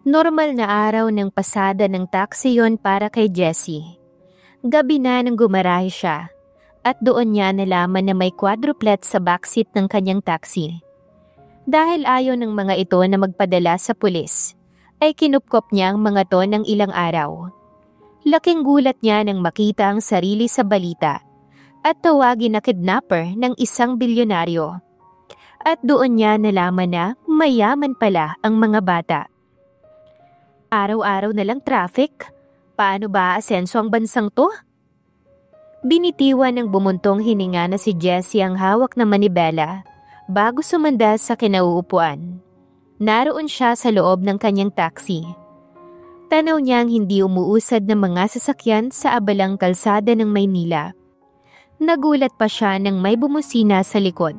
Normal na araw ng pasada ng taxi yon para kay Jessie. Gabi na nang gumarahe siya at doon niya nalaman na may quadruplet sa backseat ng kanyang taxi. Dahil ayaw ng mga ito na magpadala sa pulis, ay kinupkop niya ang mga to ng ilang araw. Laking gulat niya nang makita ang sarili sa balita at tawagin na kidnapper ng isang bilyonaryo. At doon niya nalaman na mayaman pala ang mga bata. Araw-araw na lang traffic? Paano ba aasenso ang bansang to? Binitiwan ng bumuntong hininga na si Jessie ang hawak na manibela bago sumanda sa kinauupuan. Naroon siya sa loob ng kanyang taxi. Tanaw niyang hindi umuusad ng mga sasakyan sa abalang kalsada ng Maynila. Nagulat pa siya nang may bumusina sa likod.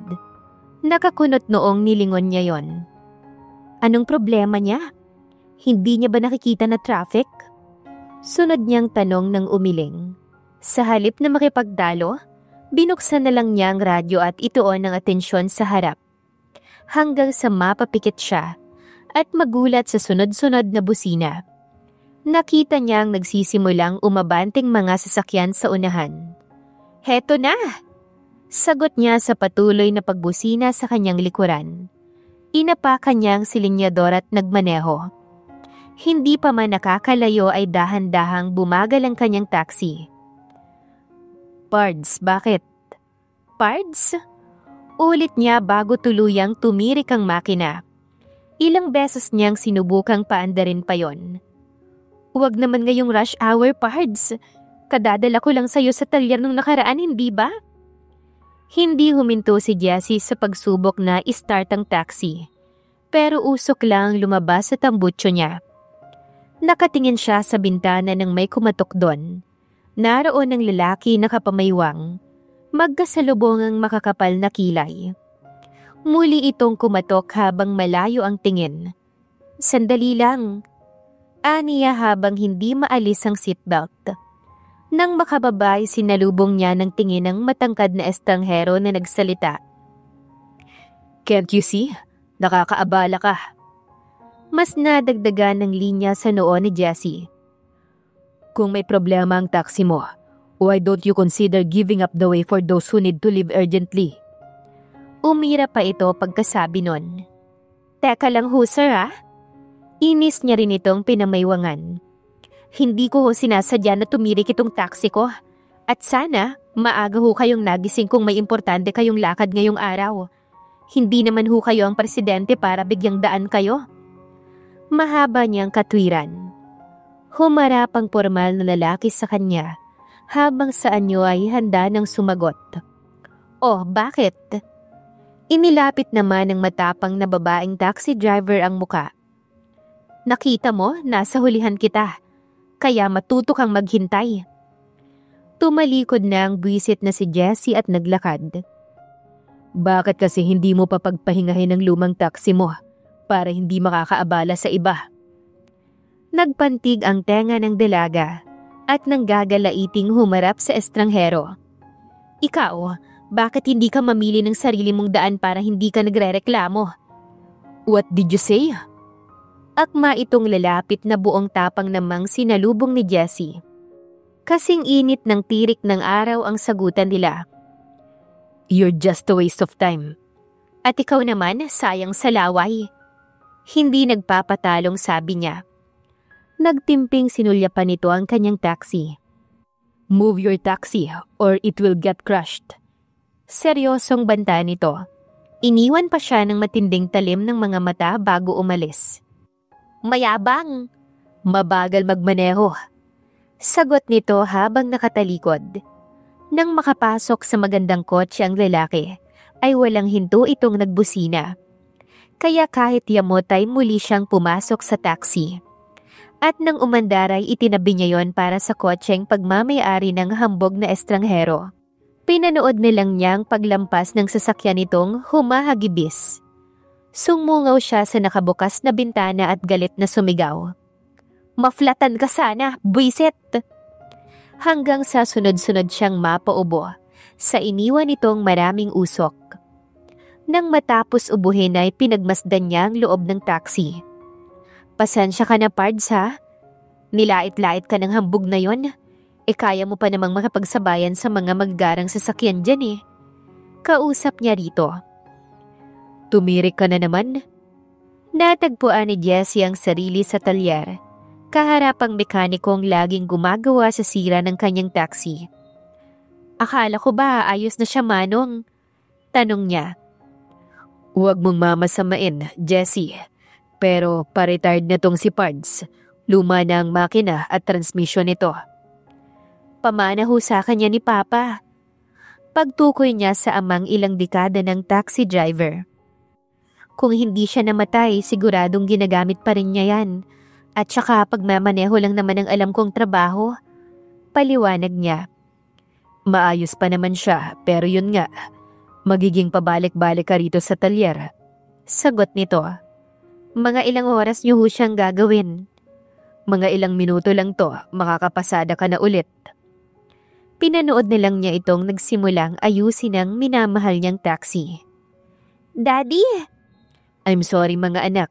Nakakunot noong nilingon niya yon. Anong problema niya? Hindi niya ba nakikita na traffic? Sunod niyang tanong ng umiling. Sa halip na makipagdalo, binuksan na lang niya ang radyo at ituon ang atensyon sa harap. Hanggang sa mapapikit siya at magulat sa sunod-sunod na busina. Nakita niyang nagsisimulang umabanting mga sasakyan sa unahan. Heto na! Sagot niya sa patuloy na pagbusina sa kanyang likuran. Inapakan niya ang silinyador at nagmaneho. Hindi pa man nakakalayo ay dahan-dahang bumagal ang kanyang taxi. Pards, bakit? Pards? Ulit niya bago tuluyang tumirik ang makina. Ilang beses niyang sinubukang paandarin pa yon. Huwag naman ngayong rush hour, Pards. Kadadala ko lang sa'yo sa talyer nung nakaraan, hindi ba? Hindi huminto si Jessie sa pagsubok na i-start ang taxi. Pero usok lang lumabas sa tambutso niya. Nakatingin siya sa bintana nang may kumatok doon. Naroon ang lalaki na kapamaywang, magkasalubong ang makakapal na kilay. Muli itong kumatok habang malayo ang tingin. Sandali lang. Aniya habang hindi maalis ang seatbelt. Nang makababa ay sinalubong niya ng tingin ng matangkad na estranghero na nagsalita. Can't you see? Nakakaabala ka. Mas nadagdagan ng linya sa noo ni Jessie. Kung may problema ang taxi mo, why don't you consider giving up the way for those who need to leave urgently? Umira pa ito pagkasabi nun. Teka lang ho sir ha? Inis niya rin itong pinamaywangan. Hindi ko ho sinasadya na tumirik itong taxi ko. At sana, maaga ho kayong nagising kung may importante kayong lakad ngayong araw. Hindi naman ho kayo ang presidente para bigyang daan kayo. Mahaba niyang katwiran. Humarap ang formal na lalaki sa kanya habang sa anyo ay handa ng sumagot. Oh, bakit? Inilapit naman ng matapang na babaeng taxi driver ang muka. Nakita mo, nasa hulihan kita. Kaya matuto kang maghintay. Tumalikod na ang buwisit na si Jessie at naglakad. Bakit kasi hindi mo papagpahingahin ang lumang taxi mo? Para hindi makakaabala sa iba. Nagpantig ang tenga ng dalaga at nanggagalaiting humarap sa estranghero. Ikaw, bakit hindi ka mamili ng sarili mong daan para hindi ka nagrereklamo? What did you say? Akma itong lalapit na buong tapang namang sinalubong ni Jessie. Kasing init ng tirik ng araw ang sagutan nila. You're just a waste of time. At ikaw naman, sayang sa laway. Hindi nagpapatalong sabi niya. Nagtimping sinulyapan nito ang kanyang taxi. Move your taxi or it will get crushed. Seryosong banta nito. Iniwan pa siya ng matinding talim ng mga mata bago umalis. Mayabang! Mabagal magmaneho. Sagot nito habang nakatalikod. Nang makapasok sa magandang kotse ang lalaki, ay walang hinto itong nagbusina. Kaya kahit yamot ay muli siyang pumasok sa taxi. At nang umandar ay itinabi niya yon para sa kotseng pagmamayari ng hambog na estranghero. Pinanood na lang niyang paglampas ng sasakyan nitong humahagibis. Sumungaw siya sa nakabukas na bintana at galit na sumigaw. Maflatan ka sana, buwisit! Hanggang sa sunod-sunod siyang mapaubo sa iniwan nitong maraming usok. Nang matapos ubuhin ay pinagmasdan niya ang loob ng taxi. Pasensya ka na, Pards, ha? Nilait-lait ka ng hambog na yon. Kaya mo pa namang makapagsabayan sa mga maggarang sasakyan dyan eh. Kausap niya rito. Tumirik ka na naman. Natagpuan ni Jessie ang sarili sa talyer, kaharapang mekanikong laging gumagawa sa sira ng kanyang taxi. Akala ko ba ayos na siya, Manong? Tanong niya. Huwag mong mamasamain, Jessie. Pero pa-retired na tong si Pards. Luma na ang makina at transmisyon nito. Pamana ho sa kanya ni Papa. Pagtukoy niya sa amang ilang dekada ng taxi driver. Kung hindi siya namatay, siguradong ginagamit pa rin niya yan. At saka pagmamaneho lang naman ang alam kong trabaho. Paliwanag niya. Maayos pa naman siya, pero yun nga, magiging pabalik-balik ka rito sa talyer. Sagot nito. Mga ilang oras niyo ho siyang gagawin. Mga ilang minuto lang to, makakapasada ka na ulit. Pinanood na lang niya itong nagsimulang ayusin ang minamahal niyang taxi. Daddy! I'm sorry mga anak.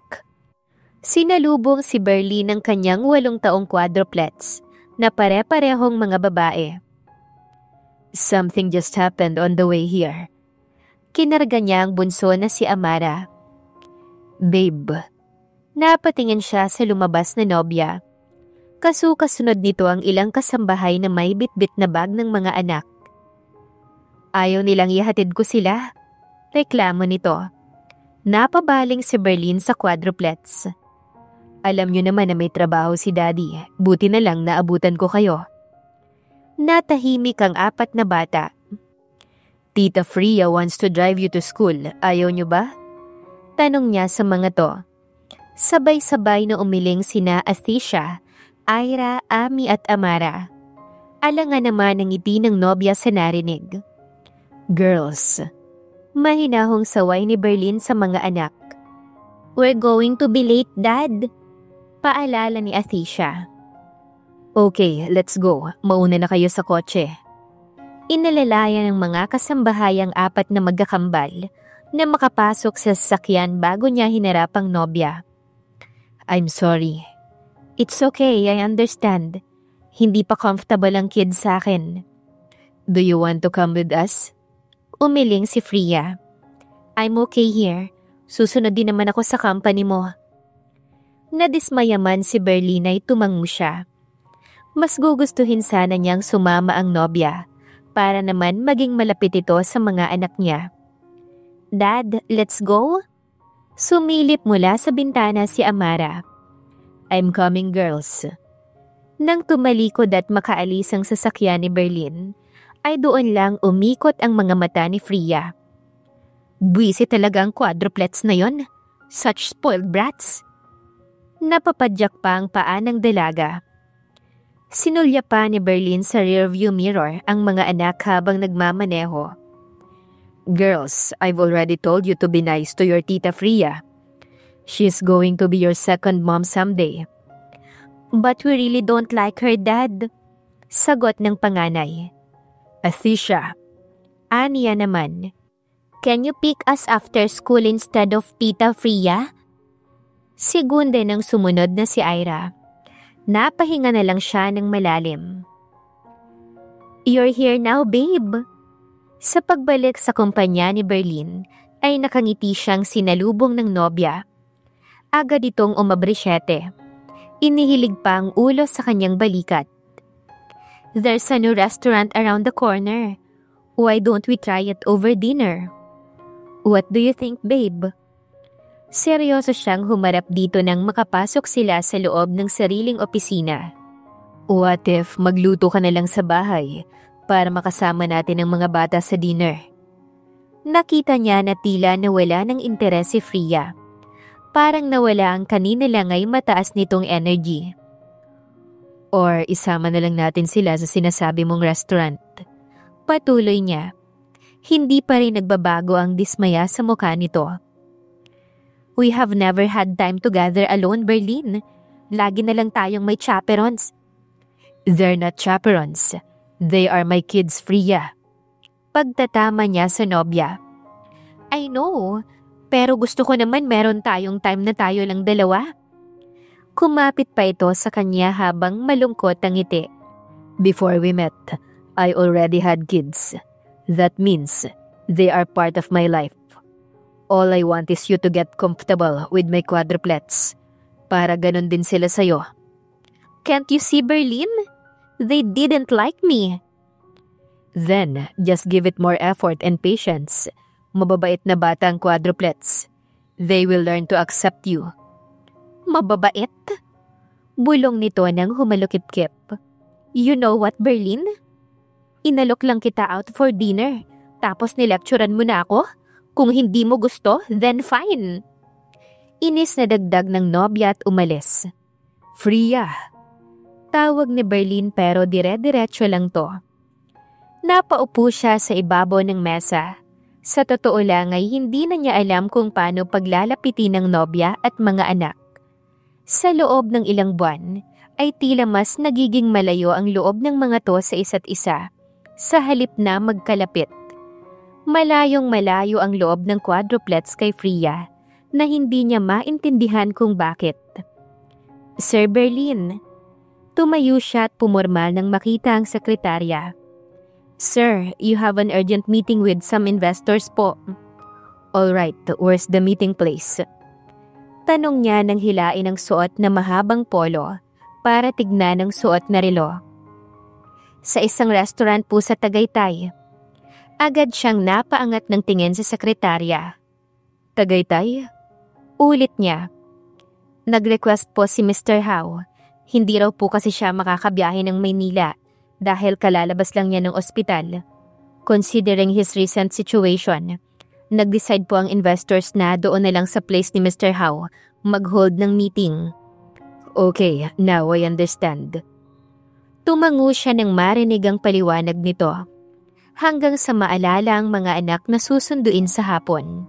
Sinalubong si Berlie ng kanyang 8 taong quadruplets na pare-parehong mga babae. Something just happened on the way here. Kinarga niya ang bunso na si Amara. Babe. Napatingin siya sa lumabas na nobya. Kasunod nito ang ilang kasambahay na may bitbit na bag ng mga anak. Ayaw nilang ihatid ko sila. Reklamo nito. Napabaling si Berlin sa quadruplets. Alam niyo naman na may trabaho si Daddy. Buti na lang naabutan ko kayo. Natahimik ang 4 na bata. Tita Freya wants to drive you to school. Ayaw niyo ba? Tanong niya sa mga to. Sabay-sabay na umiling sina Athisha, Ira, Ami at Amara. Alangan naman ang ngiti ng nobya sa narinig. Girls. Mahinahong saway ni Berlin sa mga anak. We're going to be late, Dad. Paalala ni Athisha. Okay, let's go. Mauna na kayo sa kotse. Inalalaya ng mga kasambahayang 4 na magkakambal na makapasok sa sasakyan bago niya hinarap ang nobya. I'm sorry. It's okay, I understand. Hindi pa comfortable ang kid sa akin. Do you want to come with us? Umiling si Freya. I'm okay here. Susunod din naman ako sa company mo. Nadismaya man si Berlin ay tumango siya. Mas gugustuhin sana niyang sumama ang nobya para naman maging malapit ito sa mga anak niya. Dad, let's go? Sumilip mula sa bintana si Amara. I'm coming, girls. Nang tumalikod at makaalis ang sasakyan ni Berlin, ay doon lang umikot ang mga mata ni Freya. Buwisi talaga ang quadruplets na yon. Such spoiled brats. Napapadyak pa ang paa ng dalaga. Sinulya pa ni Berlin sa rearview mirror ang mga anak habang nagmamaneho. Girls, I've already told you to be nice to your Tita Freya. She's going to be your second mom someday. But we really don't like her, Dad. Sagot ng panganay. Athisha. Aniya naman. Can you pick us after school instead of Tita Freya? Segunde nang sumunod na si Ira. Napahinga na lang siya ng malalim. You're here now, babe. Sa pagbalik sa kumpanya ni Berlin, ay nakangiti siyang sinalubong ng nobya. Agad itong umabrisyete. Inihilig pa ang ulo sa kanyang balikat. There's a new restaurant around the corner. Why don't we try it over dinner? What do you think, babe? Seryoso siyang humarap dito nang makapasok sila sa loob ng sariling opisina. What if magluto ka na lang sa bahay para makasama natin ang mga bata sa dinner? Nakita niya na tila nawala ng interes si Freya. Parang nawala ang kanina lang ay mataas nitong energy. Or isama na lang natin sila sa sinasabi mong restaurant. Patuloy niya. Hindi pa rin nagbabago ang dismaya sa mukha nito. We have never had time together alone, Berlin. Lagi na lang tayong may chaperons. They're not chaperons. They are my kids, Freya. Pagtatama niya sa nobya. I know. Pero gusto ko naman meron tayong time na tayo lang dalawa. Kumapit pa ito sa kanya habang malungkot ang ngiti. Before we met, I already had kids. That means they are part of my life. All I want is you to get comfortable with my quadruplets. Para ganun din sila sa'yo. Can't you see, Berlin? They didn't like me. Then, just give it more effort and patience. Mababait na bata ang quadruplets. They will learn to accept you. Mababait? Bulong nito nang humalukip-kip. You know what, Berlin? Inalok lang kita out for dinner. Tapos nilecturan mo na ako? Kung hindi mo gusto, then fine. Inis na dagdag ng nobya at umalis. Freya! Tawag ni Berlin pero dire-diretso lang to. Napaupo siya sa ibabaw ng mesa. Sa totoo lang ay hindi na niya alam kung paano paglalapitin ng nobya at mga anak. Sa loob ng ilang buwan ay tila mas nagiging malayo ang loob ng mga to sa isa't isa sa halip na magkalapit. Malayong malayo ang loob ng quadruplets kay Freya na hindi niya maintindihan kung bakit. Sir Berlin. Tumayo siya at pumormal nang makita ang sekretarya. Sir, you have an urgent meeting with some investors po. Alright, where's the meeting place? Tanong niya nang hilain ang suot na mahabang polo para tignan ang suot na relo. Sa isang restaurant po sa Tagaytay. Agad siyang napaangat ng tingin sa sekretarya. Tagaytay? Ulit niya. Nag-request po si Mr. Howe. Hindi raw po kasi siya makakabiyahe ng Maynila dahil kalalabas lang niya ng ospital. Considering his recent situation, nag-decide po ang investors na doon na lang sa place ni Mr. Howe mag-hold ng meeting. Okay, now I understand. Tumango siya nang marinig ang paliwanag nito. Hanggang sa maalala ang mga anak na susunduin sa hapon.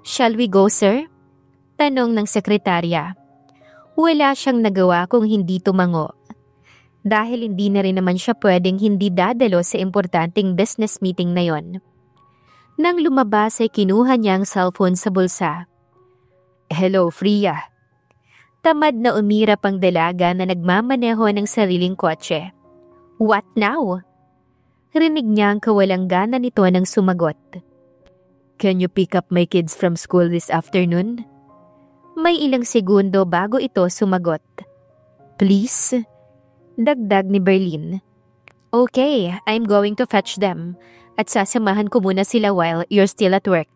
Shall we go, sir? Tanong ng sekretarya. Wala siyang nagawa kung hindi tumango. Dahil hindi na rin naman siya pwedeng hindi dadalo sa importanteng business meeting na yon. Nang lumabas ay kinuha niya ang cellphone sa bulsa. Hello, Freya. Tamad na umirap ang dalaga na nagmamaneho ng sariling kotse. What now? Rinig niya ang kawalang gana nito nang sumagot. Can you pick up my kids from school this afternoon? May ilang segundo bago ito sumagot. Please? Dagdag ni Berlin. Okay, I'm going to fetch them. At sasamahan ko muna sila while you're still at work.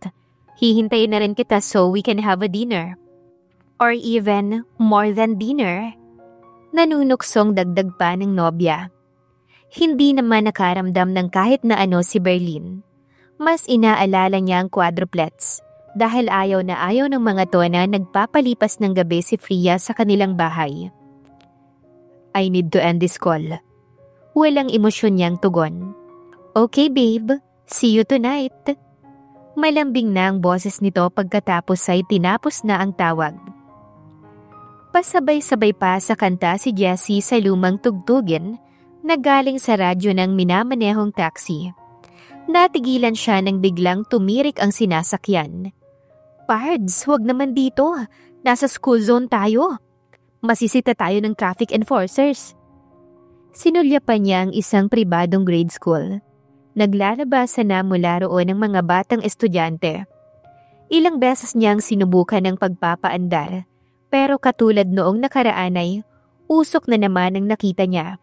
Hihintayin na rin kita so we can have a dinner. Or even more than dinner. Nanunuksong dagdag pa ng nobya. Hindi naman nakaramdam ng kahit na ano si Berlin. Mas inaalala niya ang quadruplets. Dahil ayaw na ayaw ng mga to na nagpapalipas ng gabi si Freya sa kanilang bahay. I need to end this call. Walang emosyon niyang tugon. Okay babe, see you tonight. Malambing na ang boses nito pagkatapos ay tinapos na ang tawag. Pasabay-sabay pa sa kanta si Jessie sa lumang tugtugin na galing sa radyo ng minamanehong taxi. Natigilan siya nang biglang tumirik ang sinasakyan. Pards, huwag naman dito. Nasa school zone tayo. Masisita tayo ng traffic enforcers. Sinulyapan niya ang isang pribadong grade school. Naglalabasan na mula roon ang mga batang estudyante. Ilang beses niyang sinubukan ng pagpapaandar, pero katulad noong nakaraan ay usok na naman ang nakita niya.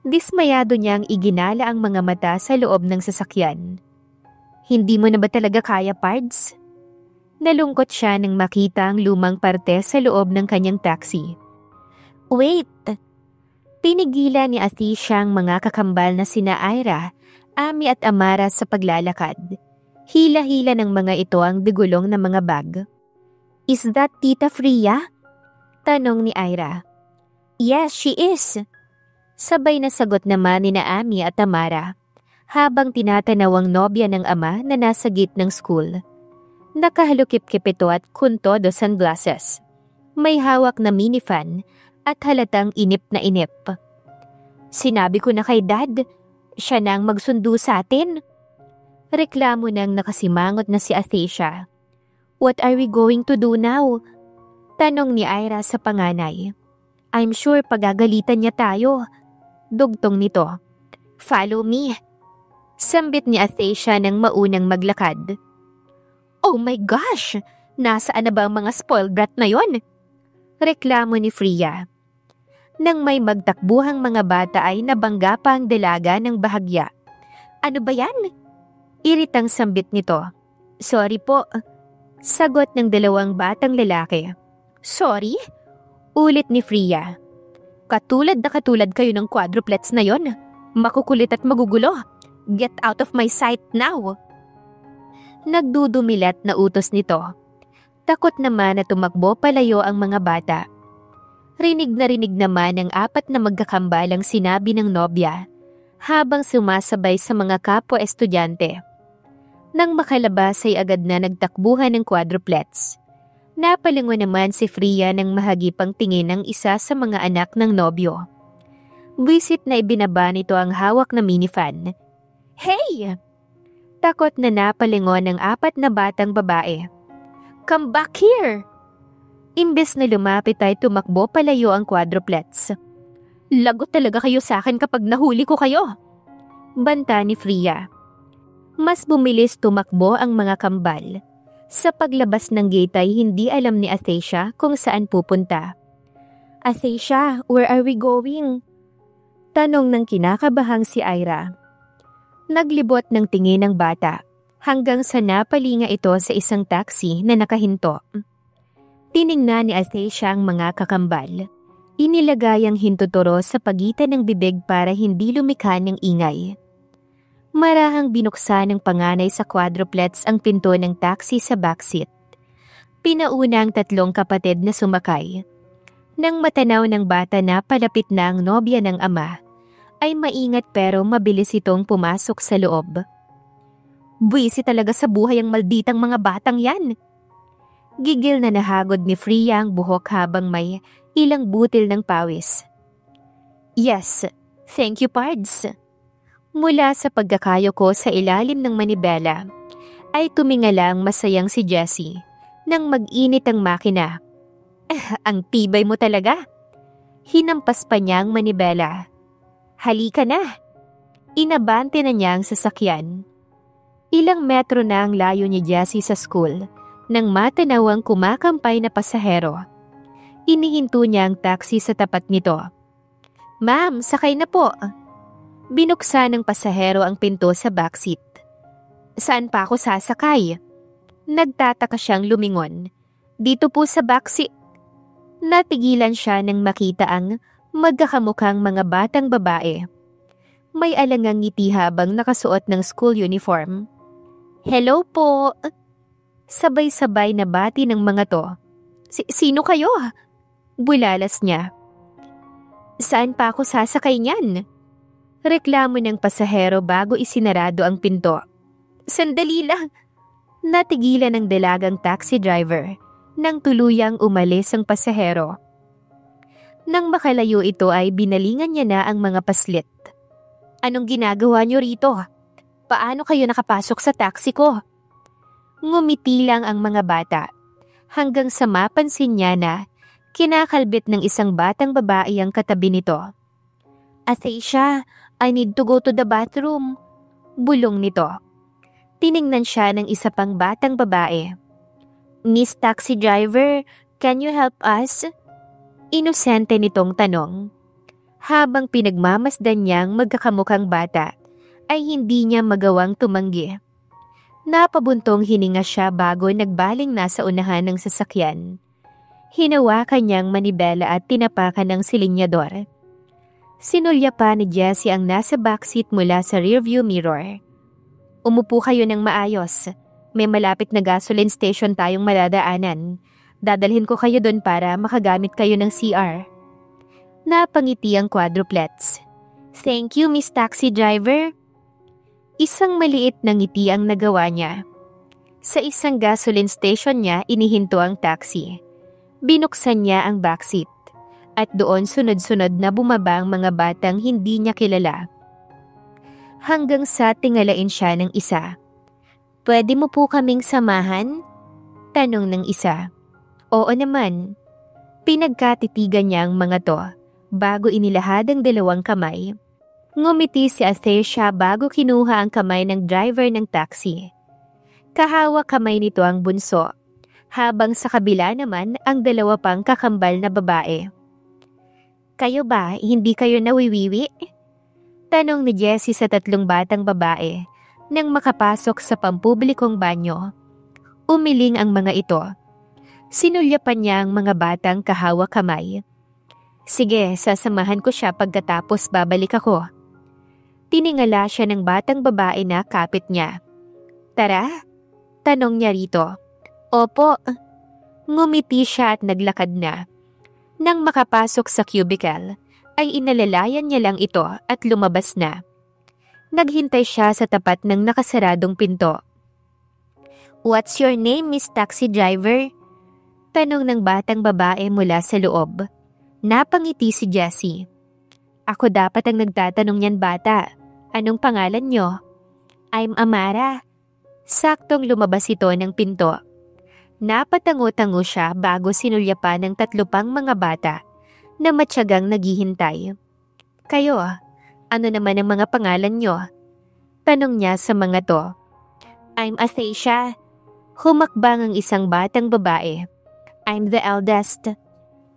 Dismayado niyang iginala ang mga mata sa loob ng sasakyan. Hindi mo na ba talaga kaya, Pards? Nalungkot siya nang makita ang lumang parte sa loob ng kanyang taxi. Wait! Tinigilan ni Atisha ang mga kakambal na sina Ira, Ami at Amara sa paglalakad. Hila-hila ng mga ito ang digulong na mga bag. Is that Tita Freya? Tanong ni Ira. Yes, she is. Sabay na sagot naman ni Ami at Amara habang tinatanaw ang nobya ng ama na nasa gate ng school. Nakahalukip-kip ito at kuntodo sunglasses. May hawak na minifan at halatang inip na inip. Sinabi ko na kay Dad, siya na ang magsundo sa atin. Reklamo nang nakasimangot na si Athesha. What are we going to do now? Tanong ni Ira sa panganay. I'm sure pagagalitan niya tayo. Dugtong nito. Follow me. Sambit ni Athasia nang maunang maglakad. Oh my gosh! Nasaan na ba ang mga spoiled brat na yon? Reklamo ni Freya. Nang may magtakbuhang mga bata ay nabangga pa ang dalaga ng bahagya. Ano ba yan? Iritang sambit nito. Sorry po. Sagot ng dalawang batang lalaki. Sorry? Ulit ni Freya. Katulad kayo ng quadruplets na yon. Makukulit at magugulo. Get out of my sight now. Nagdudumilat na utos nito. Takot naman na tumakbo palayo ang mga bata. Rinig naman ang 4 na magkakambalang sinabi ng nobya habang sumasabay sa mga kapwa-estudyante. Nang makalabas ay agad na nagtakbuhan ng quadruplets. Napalingon naman si Freya ng mahagipang tingin ng isa sa mga anak ng nobyo. Buwisit na ibinaba nito ang hawak na minifan. Hey! Takot na napalingon ng 4 na batang babae. Come back here! Imbes na lumapit ay tumakbo palayo ang quadruplets. Lagot talaga kayo sa akin kapag nahuli ko kayo. Banta ni Freya. Mas bumilis tumakbo ang mga kambal. Sa paglabas ng gate ay hindi alam ni Athasia kung saan pupunta. Athasia, where are we going? Tanong ng kinakabahang si Ira. Naglibot ng tingin ng bata hanggang sa napalinga ito sa isang taxi na nakahinto. Tiningnan ni Athasia ang mga kakambal. Inilagay ang hintuturo sa pagitan ng bibig para hindi lumikha ng ingay. Marahang binuksan ng panganay sa quadruplets ang pinto ng taxi sa backseat. Pinauna ang 3 kapatid na sumakay. Nang matanaw ng bata na palapit na ang nobya ng ama, ay maingat pero mabilis itong pumasok sa loob. Buwisi talaga sa buhay ang malditang mga batang yan. Gigil na nahagod ni Freya ang buhok habang may ilang butil ng pawis. Yes, thank you Pards. Mula sa pagkakayo ko sa ilalim ng manibela, ay tumingala ang masayang si Jessie nang mag-init ang makina. Ang tibay mo talaga. Hinampas pa niya ang manibela. Halika na. Inabante na niya ang sasakyan. Ilang metro na ang layo ni Jessie sa school nang matanaw ang kumakampay na pasahero. Inihinto niya ang taxi sa tapat nito. Ma'am, sakay na po. Binuksan ng pasahero ang pinto sa backseat. Saan pa ako sasakay? Nagtataka siyang lumingon. Dito po sa backseat. Natigilan siya nang makita ang magkakamukhang mga batang babae. May alangang ngiti habang nakasuot ng school uniform. Hello po! Sabay-sabay na bati ng mga to. Sino kayo? Bulalas niya. Saan pa ako sasakay niyan? Reklamo ng pasahero bago isinarado ang pinto. Sandali lang. Natigilan ng dalagang taxi driver nang tuluyang umalis ang pasahero. Nang makalayo ito ay binalingan niya na ang mga paslit. Anong ginagawa niyo rito? Paano kayo nakapasok sa taxi ko? Ngumiti lang ang mga bata hanggang sa mapansin niya na kinakalbit ng isang batang babae ang katabi nito. Athasia, I need to go to the bathroom. Bulong nito. Tiningnan siya ng isa pang batang babae. Miss Taxi Driver, can you help us? Inosente nitong tanong. Habang pinagmamasdan niyang magkakamukhang bata, ay hindi niya magawang tumanggi. Napabuntong hininga siya bago nagbaling na sa unahan ng sasakyan. Hinawakan niyang manibela at tinapakan ng silinyador. Sinulya pa ni Jessie ang nasa backseat mula sa rearview mirror. Umupo kayo ng maayos. May malapit na gasoline station tayong madadaanan. Dadalhin ko kayo doon para makagamit kayo ng CR. Napangiti ang quadruplets. Thank you, Miss Taxi Driver. Isang maliit na ngiti ang nagawa niya. Sa isang gasoline station niya inihinto ang taxi. Binuksan niya ang backseat. At doon sunod-sunod na bumaba ang mga batang hindi niya kilala. Hanggang sa tingalain siya ng isa. Pwede mo po kaming samahan? Tanong ng isa. Oo naman. Pinagkatitigan niya ang mga to bago inilahad ang dalawang kamay. Ngumiti si Athesha bago kinuha ang kamay ng driver ng taxi. Kahawak kamay nito ang bunso, habang sa kabila naman ang dalawa pang kakambal na babae. Kayo ba, hindi kayo nawiwiwi? Tanong ni Jessie sa tatlong batang babae nang makapasok sa pampublikong banyo. Umiling ang mga ito. Sinulyapan niya ang mga batang kahawak kamay. Sige, sasamahan ko siya pagkatapos babalik ako. Tiningala siya ng batang babae na kapit niya. Tara? Tanong niya rito. Opo. Ngumiti siya at naglakad na. Nang makapasok sa cubicle, ay inalalayan niya lang ito at lumabas na. Naghintay siya sa tapat ng nakasaradong pinto. What's your name, Miss Taxi Driver? Tanong ng batang babae mula sa loob. Napangiti si Jessie. Ako dapat ang nagtatanong niyan, bata. Anong pangalan niyo? I'm Amara. Saktong lumabas ito ng pinto. Napatango-tango siya bago sinulyapan ng tatlo pang mga bata na matyagang naghihintay. Kayo, ano naman ang mga pangalan niyo? Tanong niya sa mga to. I'm Athesha. Humakbang ang isang batang babae. I'm the eldest.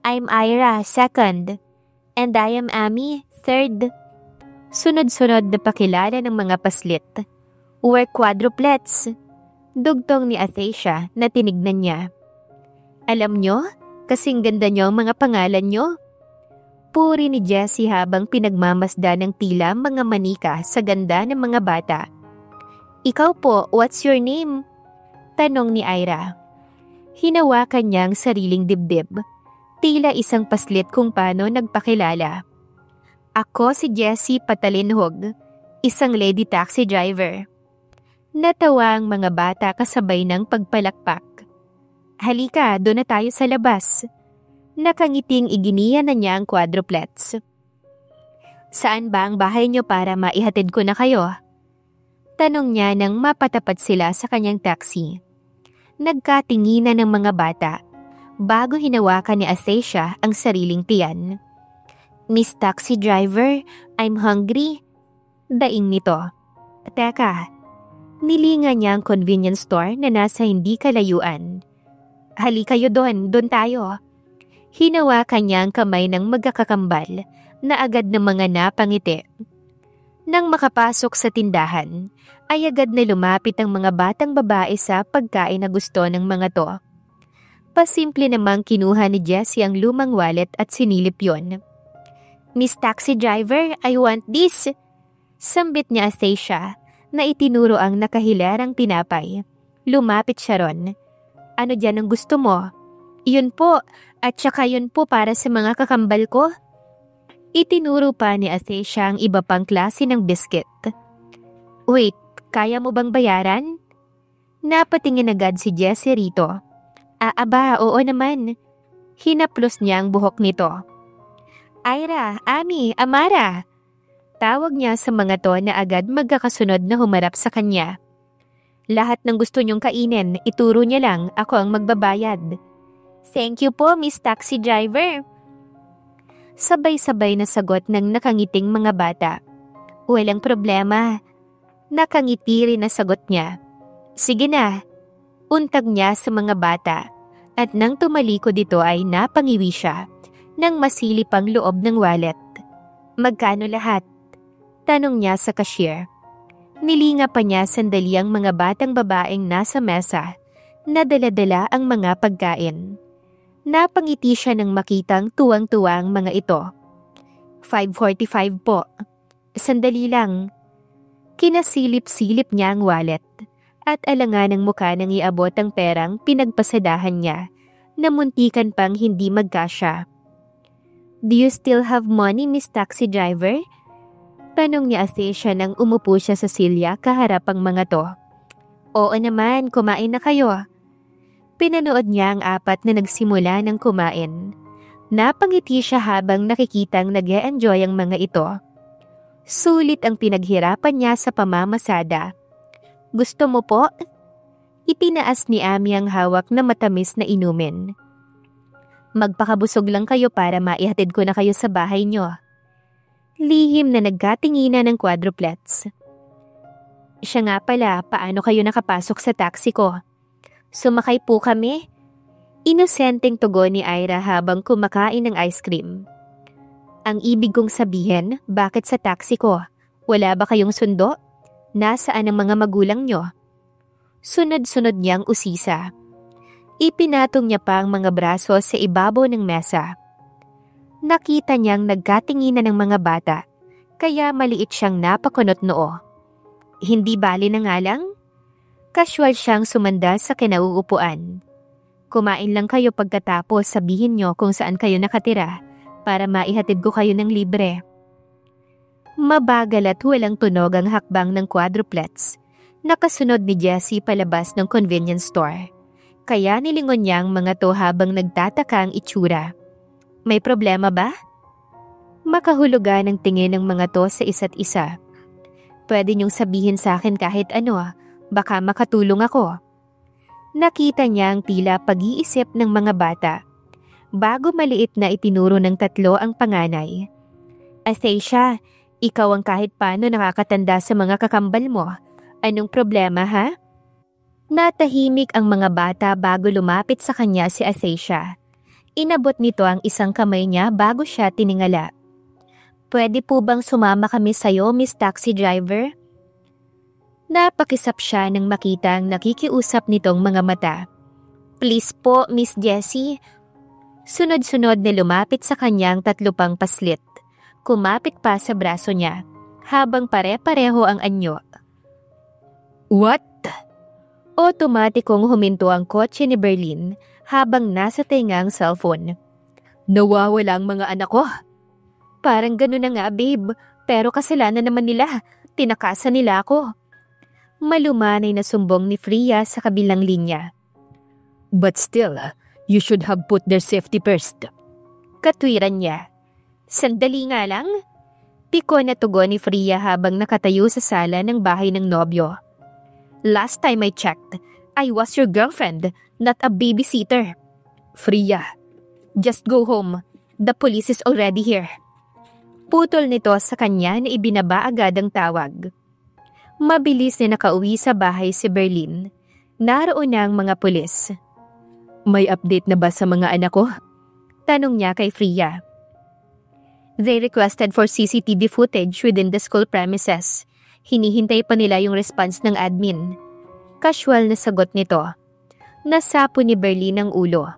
I'm Ira, second. And I am Amy, third. Sunod-sunod na pakilala ng mga paslit. We're quadruplets. Dugtong ni Athesha na tinignan niya. Alam nyo, kasing ganda nyo ang mga pangalan nyo. Puri ni Jessie habang pinagmamasda ng tila mga manika sa ganda ng mga bata. Ikaw po, what's your name? Tanong ni Ira. Hinawakan niya ang sariling dibdib. Tila isang paslit kung paano nagpakilala. Ako si Jessie Patalinhog, isang lady taxi driver. Natawa ang mga bata kasabay ng pagpalakpak. Halika, doon na tayo sa labas. Nakangiting iginiya na niya ang quadruplets. Saan ba ang bahay niyo para maihatid ko na kayo? Tanong niya nang mapatapat sila sa kanyang taxi. Nagkatinginan ng mga bata bago hinawakan ni Athesha ang sariling tiyan. Miss Taxi Driver, I'm hungry. Daing nito. Teka, nilinga niya ang convenience store na nasa hindi kalayuan. Halika kayo doon tayo. Hinawakan niya ang kamay ng magkakakambal na agad na mga napangiti. Nang makapasok sa tindahan, ay agad na lumapit ang mga batang babae sa pagkain na gusto ng mga to. Pasimple namang kinuha ni Jessie ang lumang wallet at sinilip yon. Miss Taxi Driver, I want this. Sambit niya Athesha na itinuro ang nakahilarang tinapay. Lumapit siya ron. Ano dyan ang gusto mo? Yun po, at saka yun po para sa mga kakambal ko. Itinuro pa ni Athesha ang iba pang klase ng biscuit. Wait, kaya mo bang bayaran? Napatingin agad si Jessie rito. Aba, oo naman. Hinaplos niya ang buhok nito. Ira, Amy, Amara. Tawag niya sa mga to na agad magkakasunod na humarap sa kanya. Lahat ng gusto niyong kainin, ituro niya lang, ako ang magbabayad. Thank you po, Miss Taxi Driver. Sabay-sabay na sagot ng nakangiting mga bata. Walang problema. Nakangiti rin na sagot niya. Sige na. Untag niya sa mga bata at nang tumalikod dito ay napangiwi siya nang masilip ang loob ng wallet. Magkano lahat? Tanong niya sa cashier. Nilinga pa niya sandali ang mga batang babaeng nasa mesa na dala-dala ang mga pagkain. Napangiti siya nang makitang tuwang-tuwa ang mga ito. 5.45 po. Sandali lang. Kinasilip-silip niya ang wallet at alangan ng mukha nang iabot ang perang pinagpasadahan niya na muntikan pang hindi magkasya. Do you still have money, Miss Taxi Driver? Tanong ni Athesha nang umupo siya sa silya kaharap ang mga to. Oo naman, kumain na kayo. Pinanood niya ang apat na nagsimula ng kumain. Napangiti siya habang nakikitang nag-e-enjoy ang mga ito. Sulit ang pinaghirapan niya sa pamamasada. Gusto mo po? Itinaas ni Amy ang hawak na matamis na inumin. Magpakabusog lang kayo para maihatid ko na kayo sa bahay nyo. Lihim na nagkatinginan ng quadruplets. Siya nga pala, paano kayo nakapasok sa taxi ko? Sumakay po kami. Inosenteng tugon ni Ira habang kumakain ng ice cream. Ang ibig kong sabihin, bakit sa taxi ko? Wala ba kayong sundo? Nasaan ang mga magulang nyo? Sunod-sunod niyang usisa. Ipinatong niya pa ang mga braso sa ibabaw ng mesa. Nakita niyang nagkatinginan ng mga bata, kaya maliit siyang napakunot noo. Hindi bali na nga lang? Casual siyang sumanda sa kinauupuan. Kumain lang kayo pagkatapos sabihin niyo kung saan kayo nakatira para maihatid ko kayo ng libre. Mabagal at walang tunog ang hakbang ng quadruplets. Nakasunod ni Jessie palabas ng convenience store. Kaya nilingon niya ang mga to habang nagtataka ang itsura. May problema ba? Makahulugan ang tingin ng mga to sa isa't isa. Pwede niyong sabihin sa akin kahit ano, baka makatulong ako. Nakita niya ang tila pag-iisip ng mga bata. Bago maliit na itinuro ng tatlo ang panganay. Astacia, ikaw ang kahit paano nakakatanda sa mga kakambal mo. Anong problema ha? Natahimik ang mga bata bago lumapit sa kanya si Astacia. Inabot nito ang isang kamay niya bago siya tiningala. Pwede po bang sumama kami sa'yo, Miss Taxi Driver? Napakisap siya nang makita ang nakikiusap nitong mga mata. Please po, Miss Jessie. Sunod-sunod na lumapit sa kanyang tatlo pang paslit. Kumapit pa sa braso niya, habang pare-pareho ang anyo. What? Otomatikong huminto ang kotse ni Berlin habang nasa tenga ang cellphone. Nawawala ang mga anak ko. Parang gano'n na nga, babe. Pero kasalanan naman nila. Tinakasan nila ako. Malumanay na sumbong ni Freya sa kabilang linya. But still, you should have put their safety first. Katwiran niya. Sandali nga lang. Piko na tugon ni Freya habang nakatayo sa sala ng bahay ng nobyo. Last time I checked, I was your girlfriend, not a babysitter. Freya, just go home. The police is already here. Putol nito sa kanya na ibinaba agad ang tawag. Mabilis na nakauwi sa bahay si Berlin. Naroon na ang mga pulis. May update na ba sa mga anak ko? Tanong niya kay Freya. They requested for CCTV footage within the school premises. Hinihintay pa nila yung response ng admin. Casual na sagot nito. Nasapo ni Berlin ang ulo.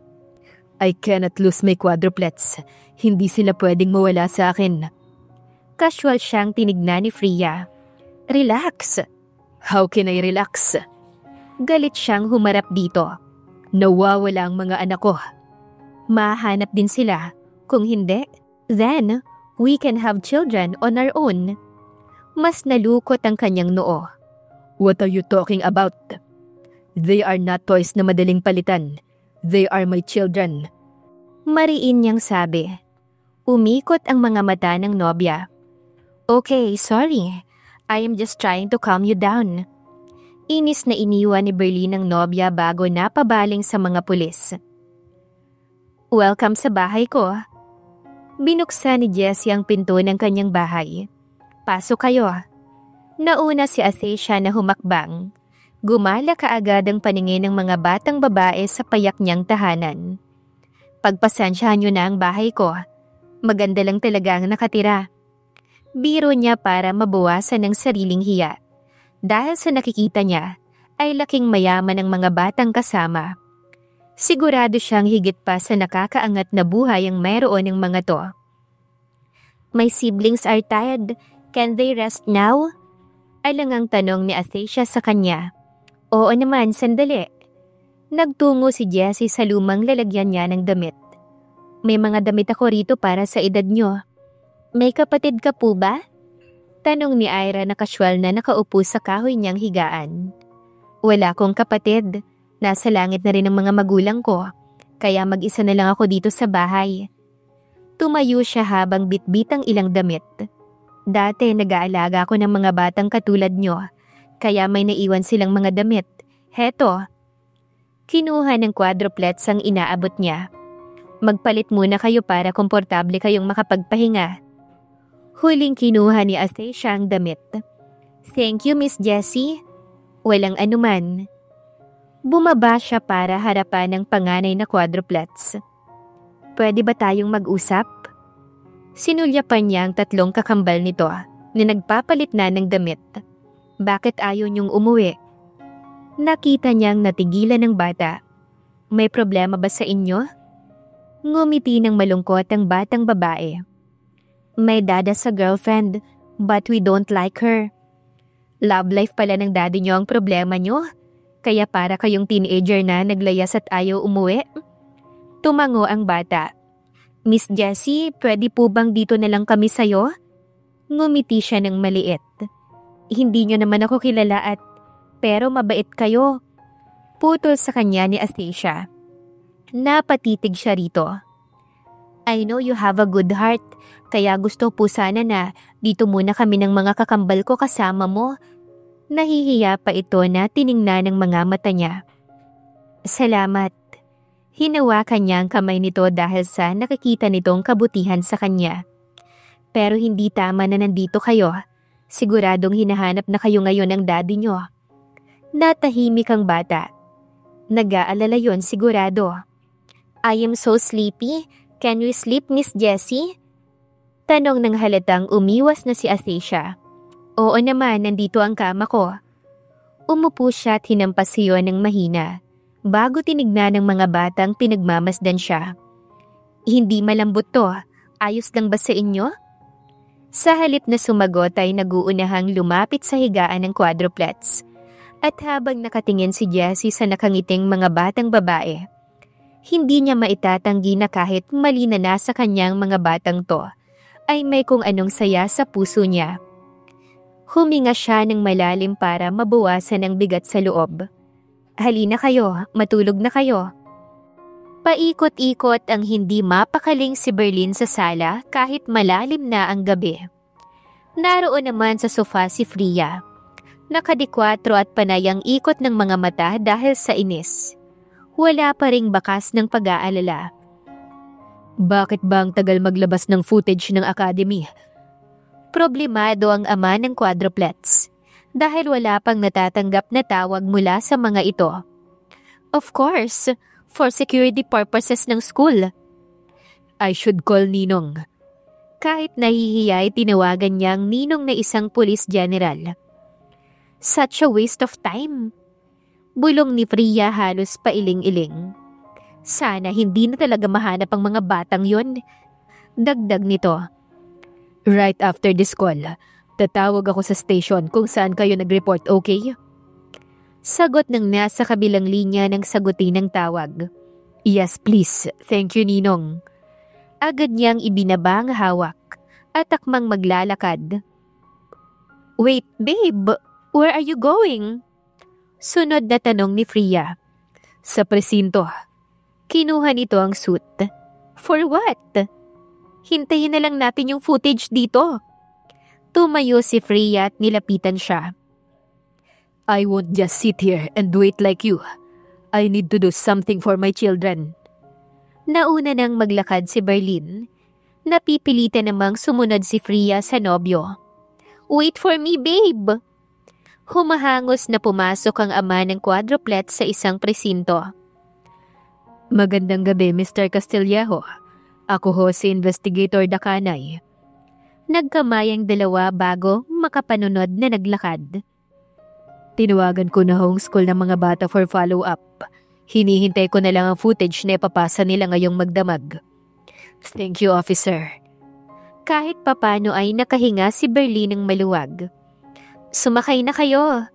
I cannot lose my quadruplets. Hindi sila pwedeng mawala sa akin. Casual siyang tinignan ni Freya. Relax. How can I relax? Galit siyang humarap dito. Nawawala ang mga anak ko. Mahanap din sila. Kung hindi, then we can have children on our own. Mas nalukot ang kanyang noo. What are you talking about? They are not toys na madaling palitan. They are my children. Mariin niyang sabi. Umikot ang mga mata ng nobya. Okay, sorry. I am just trying to calm you down. Inis na iniwan ni Berlin ang nobya bago napabaling sa mga pulis. Welcome sa bahay ko. Binuksan ni Jessie ang pinto ng kanyang bahay. Pasok kayo. Nauna si Astacia na humakbang. Gumala kaagad ang paningin ng mga batang babae sa payak niyang tahanan. Pagpasensyahan niyo na ang bahay ko. Maganda lang talaga ang nakatira. Biro niya para mabawasan ng sariling hiya. Dahil sa nakikita niya, ay laking mayaman ang mga batang kasama. Sigurado siyang higit pa sa nakakaangat na buhay ang mayroon ng mga to. My siblings are tired. Can they rest now? Alangang tanong ni Astacia sa kanya. Oo naman, sandali. Nagtungo si Jessie sa lumang lalagyan niya ng damit. May mga damit ako rito para sa edad nyo. May kapatid ka po ba? Tanong ni Ira na kasyual na nakaupo sa kahoy niyang higaan. Wala akong kapatid. Nasa langit na rin ang mga magulang ko. Kaya mag-isa na lang ako dito sa bahay. Tumayo siya habang bitbitang ilang damit. Dati nag-aalaga ako ng mga batang katulad nyo, kaya may naiwan silang mga damit. Heto. Kinuha ng quadruplets ang inaabot niya. Magpalit muna kayo para komportable kayong makapagpahinga. Huling kinuha ni Astacia ang damit. Thank you, Miss Jessie. Walang anuman. Bumaba siya para harapan ng panganay na quadruplets. Pwede ba tayong mag-usap? Sinulyapan niya ang 3 kakambal nito na nagpapalit na ng damit. Bakit ayaw niyong umuwi? Nakita niyang natigilan ng bata. May problema ba sa inyo? Ngumiti ng malungkot ang batang babae. May dada sa girlfriend, but we don't like her. Love life pala ng daddy niyo ang problema niyo? Kaya para kayong teenager na naglayas at ayaw umuwi? Tumango ang bata. Miss Jessie, pwede po bang dito na lang kami sayo? Ngumiti siya ng maliit. Hindi niyo naman ako kilala pero mabait kayo. Putol sa kanya ni Astacia. Napatitig siya rito. I know you have a good heart, kaya gusto po sana na dito muna kami ng mga kakambal ko kasama mo. Nahihiya pa ito na tiningnan ng mga mata niya. Salamat. Hinawakan niya ang kamay nito dahil sa nakikita nitong kabutihan sa kanya. Pero hindi tama na nandito kayo. Siguradong hinahanap na kayo ngayon ng daddy niyo. Natahimik ang bata. Nag-aalala yon sigurado. I am so sleepy. Can we sleep, Miss Jessie? Tanong ng halatang umiwas na si Astacia. Oo naman, nandito ang kama ko. Umupo siya at hinampas iyon ng mahina. Bago tinignan ng mga batang pinagmamasdan siya. Hindi malambot to. Ayos lang ba sa inyo? Sa halip na sumagot ay naguunahang lumapit sa higaan ng quadruplets. At habang nakatingin si Jessie sa nakangiting mga batang babae, hindi niya maitatanggi na kahit mali na nasa kanyang mga batang to, ay may kung anong saya sa puso niya. Huminga siya ng malalim para mabawasan ang bigat sa loob. Halina kayo, matulog na kayo. Paikot-ikot ang hindi mapakaling si Berlin sa sala kahit malalim na ang gabi. Naroon naman sa sofa si Freya. Nakadikwatro at panay ang ikot ng mga mata dahil sa inis. Wala pa ring bakas ng pag-aalala. Bakit ba ang tagal maglabas ng footage ng academy? Problemado ang ama ng quadruplets dahil wala pang natatanggap na tawag mula sa mga ito. Of course, for security purposes ng school. I should call Ninong. Kahit nahihiya ay tinawagan niyang Ninong na isang police general. Such a waste of time. Bulong ni Freya halos pailing-iling. Sana hindi na talaga mahanap ang mga batang yon. Dagdag nito. Right after this call, tatawag ako sa station kung saan kayo nag-report, okay? Sagot ng nasa kabilang linya ng sagutin ng tawag. Yes, please. Thank you, Ninong. Agad niyang ibinaba ang hawak at akmang maglalakad. Wait, babe. Where are you going? Sunod na tanong ni Freya. Sa presinto. Kinuha nito ang suit. For what? Hintayin na lang natin yung footage dito. Tumayo si Freya at nilapitan siya. I won't just sit here and wait like you. I need to do something for my children. Nauna nang maglakad si Berlin. Napipilitan namang sumunod si Freya sa nobyo. Wait for me, babe. Humahangos na pumasok ang ama ng quadruplet sa isang presinto. Magandang gabi, Mr. Castillejo. Ako ho si Investigator Dakanay. Nagkamay ang dalawa bago makapanunod na naglakad. Tinawagan ko na homeschool ng mga bata for follow-up. Hinihintay ko na lang ang footage na ipapasa nila ngayong magdamag. Thank you, officer. Kahit papano ay nakahinga si Berlin ng maluwag. Sumakay na kayo.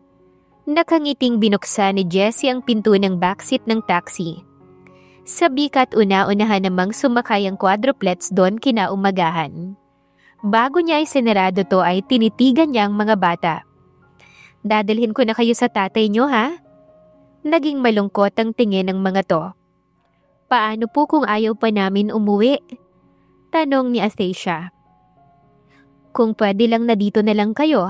Nakangiting binuksan ni Jessie ang pinto ng backseat ng taxi. Sabik at una-unahan namang sumakay ang quadruplets doon kinaumagahan. Bago niya ay sinarado to ay tinitigan niya ang mga bata. Dadalhin ko na kayo sa tatay niyo, ha? Naging malungkot ang tingin ng mga to. Paano po kung ayaw pa namin umuwi? Tanong ni Astacia. Kung pwede lang na dito na lang kayo,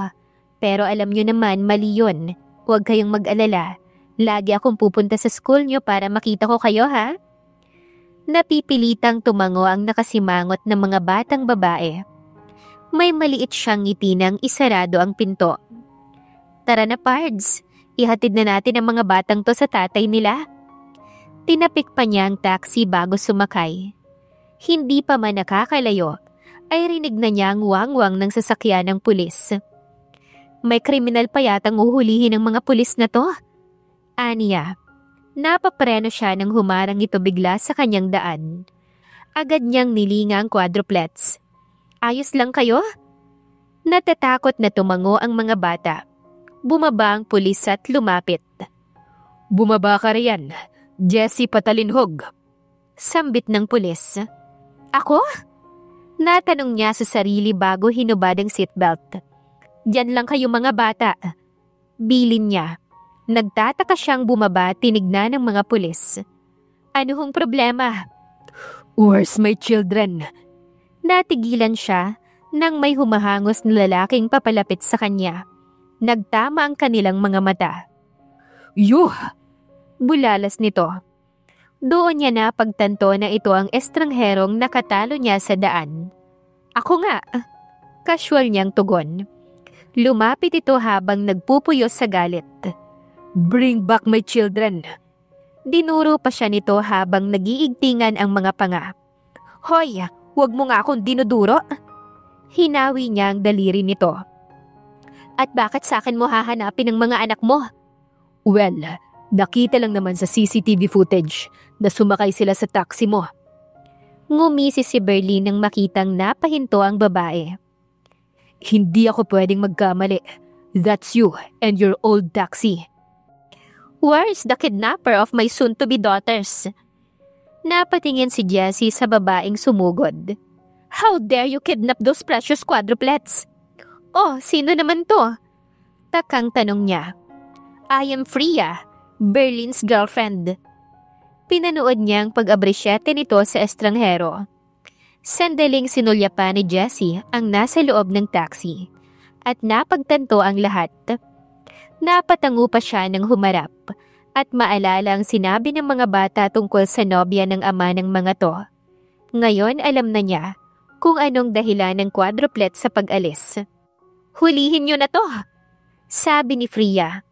pero alam niyo naman mali yun. Huwag kayong mag-alala. Lagi akong pupunta sa school niyo para makita ko kayo, ha? Napipilitang tumango ang nakasimangot na mga batang babae. May maliit siyang ngiti nang isarado ang pinto. Tara na, Pards. Ihatid na natin ang mga batang to sa tatay nila. Tinapik pa niya ang taxi bago sumakay. Hindi pa man nakakalayo, ay rinig na niya ang wangwang ng sasakyan ng pulis. May kriminal pa yatang uhulihin ng mga pulis na to. Aniya. Napapreno siya nang humarang ito bigla sa kanyang daan. Agad niyang nilinga ang quadruplets. Ayos lang kayo? Natatakot na tumango ang mga bata. Bumaba ang pulis at lumapit. Bumaba ka riyan, Jessie Patalinhog. Sambit ng pulis. Ako? Natanong niya sa sarili bago hinubad ang seatbelt. Diyan lang kayo mga bata. Bilin niya. Nagtataka siyang bumaba tinignan ng mga pulis. Ano hong problema? Where's my children? Natigilan siya nang may humahangos na lalaking papalapit sa kanya. Nagtama ang kanilang mga mata. Yuh! Bulalas nito. Doon niya napagtanto na ito ang estrangherong nakatalo niya sa daan. Ako nga. Casual niyang tugon. Lumapit ito habang nagpupuyos sa galit. Bring back my children. Dinuro pa siya nito habang nagiigtingan ang mga panga. Hoy, huwag mo nga akong dinuduro. Hinawi niya ang daliri nito. At bakit sa akin mo hahanapin ang mga anak mo? Well, nakita lang naman sa CCTV footage na sumakay sila sa taxi mo. Ngumisi si Berlin nang makitang napahinto ang babae. Hindi ako pwedeng magkamali. That's you and your old taxi. Where's the kidnapper of my soon-to-be daughters? Napatingin si Jessie sa babaeng sumugod. How dare you kidnap those precious quadruplets? Oh, sino naman to? Takang tanong niya. I am Freya, Berlin's girlfriend. Pinanood niya ang pag-abrisyete nito sa estranghero. Sandaling sinulyapan ni Jessie ang nasa loob ng taxi at napagtanto ang lahat. Napatango pa siya nang humarap at maalala ang sinabi ng mga bata tungkol sa nobya ng ama ng mga to. Ngayon alam na niya kung anong dahilan ng quadruplet sa pag-alis. Hulihin niyo na to, sabi ni Freya.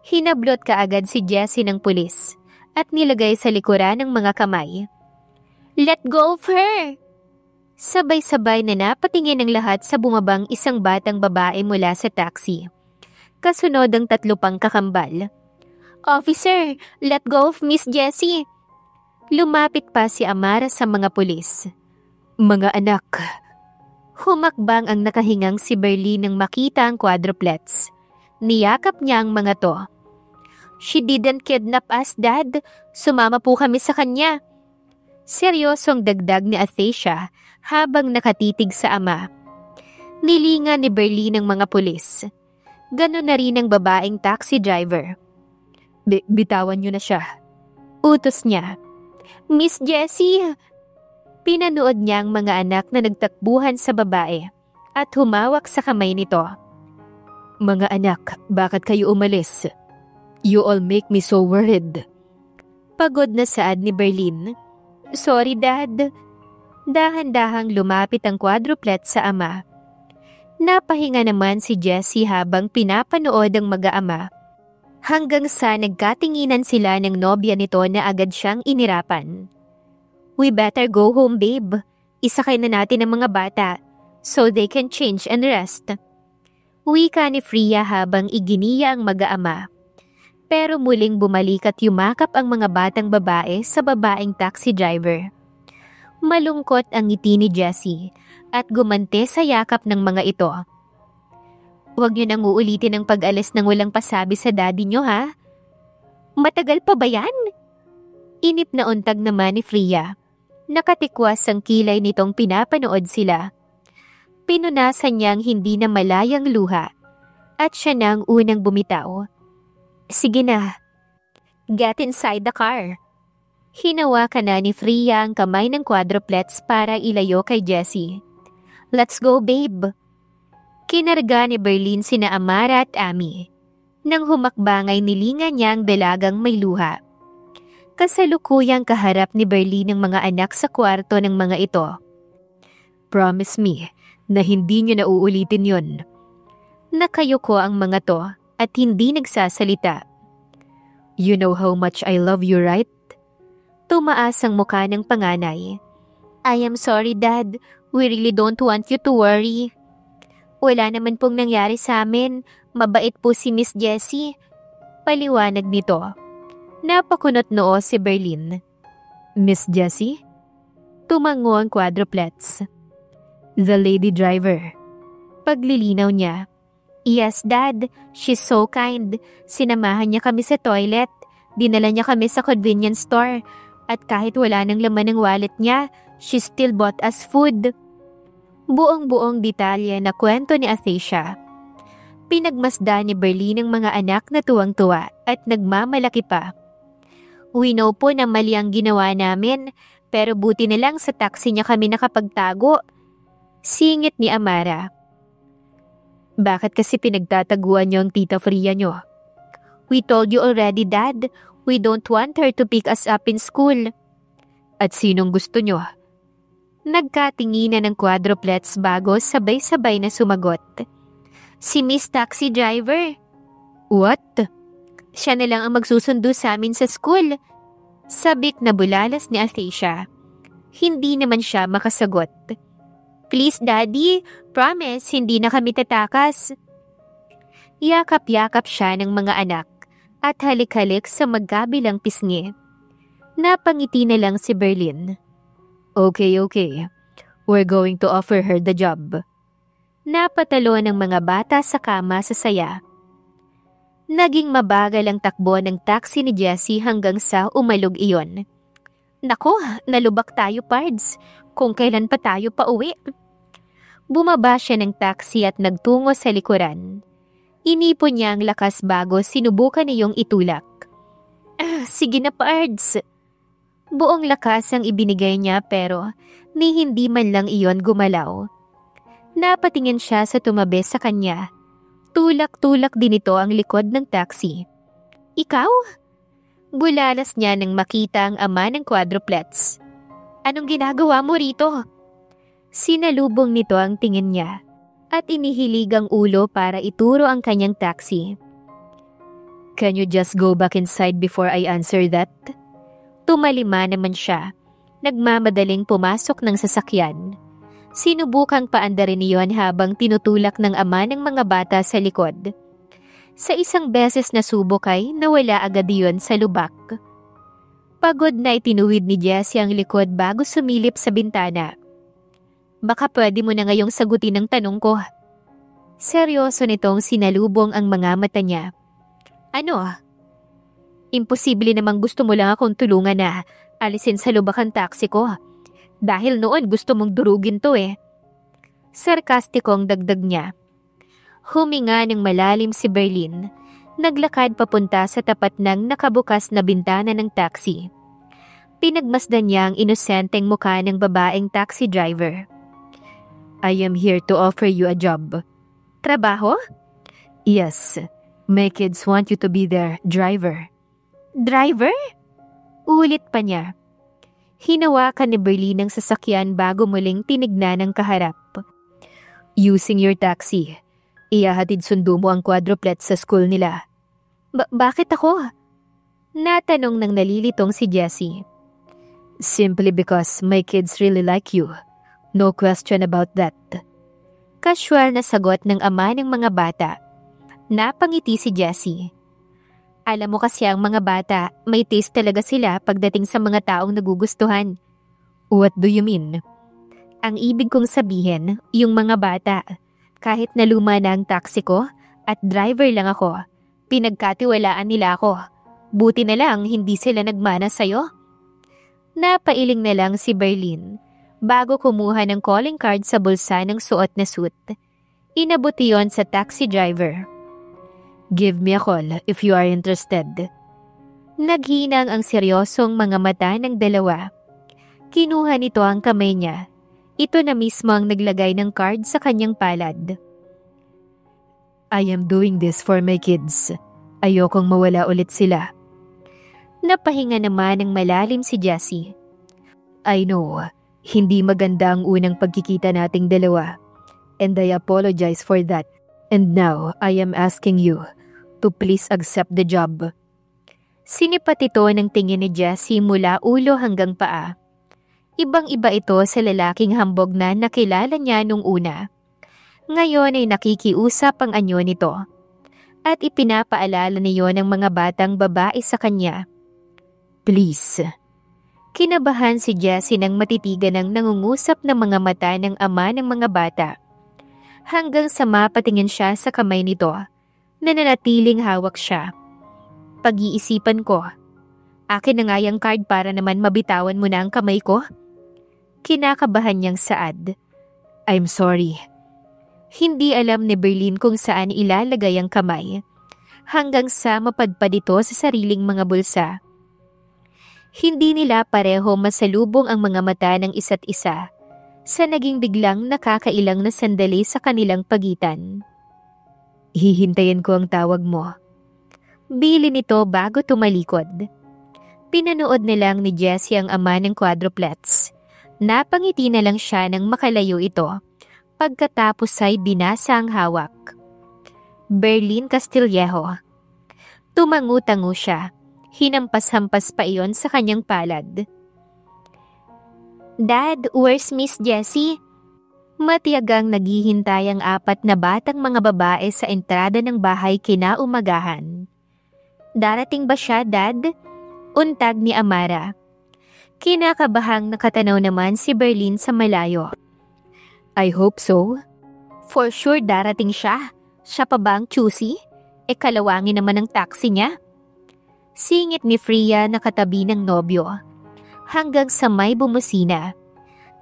Hinablot kaagad si Jessie ng pulis at nilagay sa likuran ng mga kamay. Let go of her! Sabay-sabay na napatingin ang lahat sa bumabang isang batang babae mula sa taxi. Kasunod ang 3 pang kakambal. Officer, let go of Miss Jessie. Lumapit pa si Amara sa mga pulis. Mga anak. Humakbang ang nakahingang si Berlin nang makita ang quadruplets. Niyakap niya ang mga to. She didn't kidnap us, Dad. Sumama po kami sa kanya. Seryosong dagdag ni Athasia habang nakatitig sa ama. Nilingan ni Berlin ang mga pulis. Ganon na rin ang babaeng taxi driver. Bitawan niyo na siya. Utos niya. Miss Jessie! Pinanood niya ang mga anak na nagtakbuhan sa babae at humawak sa kamay nito. Mga anak, bakit kayo umalis? You all make me so worried. Pagod na saad ni Berlin. Sorry, Dad. Dahan-dahang lumapit ang quadruplet sa ama. Napahinga naman si Jessie habang pinapanood ang mag-aama. Hanggang sa nagkatinginan sila ng nobya nito na agad siyang inirapan. We better go home, babe. Isakay na natin ang mga bata so they can change and rest. Wika ni Freya habang iginiya ang mag-aama. Pero muling bumalik at yumakap ang mga batang babae sa babaeng taxi driver. Malungkot ang ngiti ni Jessie at gumante sa yakap ng mga ito. Huwag niyo nang uulitin ang pag-alis ng walang pasabi sa daddy niyo, ha? Matagal pa ba yan? Inip na untag naman ni Freya. Nakatikwas ang kilay nitong pinapanood sila. Pinunasan niyang hindi na malayang luha at siya na ang unang bumitaw. Sige na. Get inside the car. Hinawakan na ni Freya ang kamay ng quadruplets para ilayo kay Jessie. Let's go, babe. Kinarga ni Berlin sina Amara at Ami. Nang humakbang ay nilingan niya ang dalagang may luha. Kasalukuyang kaharap ni Berlin ang mga anak sa kwarto ng mga ito. Promise me na hindi niyo na uulitin yon. Nakayuko ang mga to at hindi nagsasalita. You know how much I love you, right? Tumaas ang mukha ng panganay. I am sorry, Dad. We really don't want you to worry. Wala naman pong nangyari sa amin. Mabait po si Miss Jessie. Paliwanag nito. Napakunot noo si Berlin. Miss Jessie? Tumango ang quadruplets. The lady driver. Paglilinaw niya. Yes, Dad. She's so kind. Sinamahan niya kami sa toilet. Dinala niya kami sa convenience store. At kahit wala nang laman ng wallet niya, she still bought us food. Buong-buong detalye na kwento ni Athesha. Pinagmasdan ni Berlin ang mga anak na tuwang-tuwa at nagmamalaki pa. We know po na mali ang ginawa namin, pero buti na lang sa taxi niya kami nakapagtago. Singit ni Amara. Bakit kasi pinagtataguan niyo ang tita Fria niyo? We told you already, Dad. We don't want her to pick us up in school. At sinong gusto niyo? Nagkatinginan ng quadruplets bago sabay-sabay na sumagot. Si Miss Taxi Driver. What? Siya na lang ang magsusundo sa amin sa school. Sabik na bulalas ni Athesha. Hindi naman siya makasagot. Please, Daddy. Promise, hindi na kami tatakas. Yakap-yakap siya ng mga anak at halik-halik sa magkabilang pisngi. Napangiti na lang si Berlin. Okay. We're going to offer her the job. Napatalo ng mga bata sa kama sa saya. Naging mabagal ang takbo ng taxi ni Jessie hanggang sa umalog iyon. Nako, nalubak tayo, Pards. Kung kailan pa tayo pauwi. Bumaba siya ng taxi at nagtungo sa likuran. Inipon niya ang lakas bago sinubukan niyong itulak. Sige na, Pards. Buong lakas ang ibinigay niya pero ni hindi man lang iyon gumalaw. Napatingin siya sa tumabi sa kanya. Tulak-tulak din ito ang likod ng taxi. Ikaw? Bulalas niya nang makita ang ama ng quadruplets. Anong ginagawa mo rito? Sinalubong nito ang tingin niya at inihilig ang ulo para ituro ang kanyang taxi. Can you just go back inside before I answer that? Tumalima naman siya. Nagmamadaling pumasok ng sasakyan. Sinubukang paandarin niyon habang tinutulak ng ama ng mga bata sa likod. Sa isang beses na subok ay nawala agad iyon sa lubak. Pagod na itinuwid ni Jessie ang likod bago sumilip sa bintana. Baka pwede mo na ngayong sagutin ang tanong ko. Seryoso nitong sinalubong ang mga mata niya. Ano? Imposible namang gusto mo lang akong tulungan na alisin sa lubak ang taxi ko. Dahil noon gusto mong durugin to eh. Sarkastikong dagdag niya. Huminga ng malalim si Berlin. Naglakad papunta sa tapat ng nakabukas na bintana ng taxi. Pinagmasdan niya ang inosenteng mukha ng babaeng taxi driver. I am here to offer you a job. Trabaho? Yes. My kids want you to be their driver. Driver? Ulit pa niya. Hinawakan ni Berlin ang sasakyan bago muling tinignan ang kaharap. Using your taxi, ihahatid sundo mo ang quadruplets sa school nila. Bakit ako? Natanong ng nalilitong si Jessie. Simply because my kids really like you. No question about that. Casual na sagot ng ama ng mga bata. Napangiti si Jessie. Alam mo kasi ang mga bata, may taste talaga sila pagdating sa mga taong nagugustuhan. What do you mean? Ang ibig kong sabihin, yung mga bata, kahit na luma na ang taxi ko at driver lang ako, pinagkatiwalaan nila ako. Buti na lang hindi sila nagmana sa'yo. Napailing na lang si Berlin bago kumuha ng calling card sa bulsa ng suot na suit. Inabot iyon sa taxi driver. Give me a call if you are interested. Naghinang ang seryosong mga mata ng dalawa. Kinuha nito ang kamay niya. Ito na mismo ang naglagay ng card sa kanyang palad. I am doing this for my kids. Ayokong mawala ulit sila. Napahinga naman ng malalim si Jessie. I know, hindi maganda ang unang pagkikita nating dalawa. And I apologize for that. And now, I am asking you to please accept the job. Sinipat ito ng tingin ni Jessie mula ulo hanggang paa. Ibang-iba ito sa lalaking hambog na nakilala niya nung una. Ngayon ay nakikiusap ang anyo nito. At ipinapaalala niyo ng mga batang babae sa kanya. Please. Kinabahan si Jessie nang matitigan ng nangungusap na mga mata ng ama ng mga bata. Hanggang sa mapatingin siya sa kamay nito, na nanatiling hawak siya. Pag-iisipan ko, akin na nga yung card para naman mabitawan mo na ang kamay ko? Kinakabahan niyang saad. I'm sorry. Hindi alam ni Berlin kung saan ilalagay ang kamay, hanggang sa mapadpad ito sa sariling mga bulsa. Hindi nila pareho masalubong ang mga mata ng isa't isa sa naging biglang nakakailang na sandali sa kanilang pagitan. Hihintayin ko ang tawag mo. Bili nito bago tumalikod. Pinanood na lang ni Jessie ang ama ng quadruplets. Napangiti na lang siya nang makalayo ito. Pagkatapos ay binasa ang hawak. Berlin Castillejo. Tumangu-tangu siya. Hinampas-hampas pa iyon sa kanyang palad. Dad, where's Miss Jessie? Matiyagang naghihintay ang 4 na batang mga babae sa entrada ng bahay kinaumagahan. Darating ba siya, Dad? Untag ni Amara. Kinakabahang nakatanaw naman si Berlin sa malayo. I hope so. For sure darating siya. Siya pa ba ang choosy? Kalawangin naman ang taxi niya. Singit ni Freya na katabi ng nobyo. Hanggang sa may bumusina.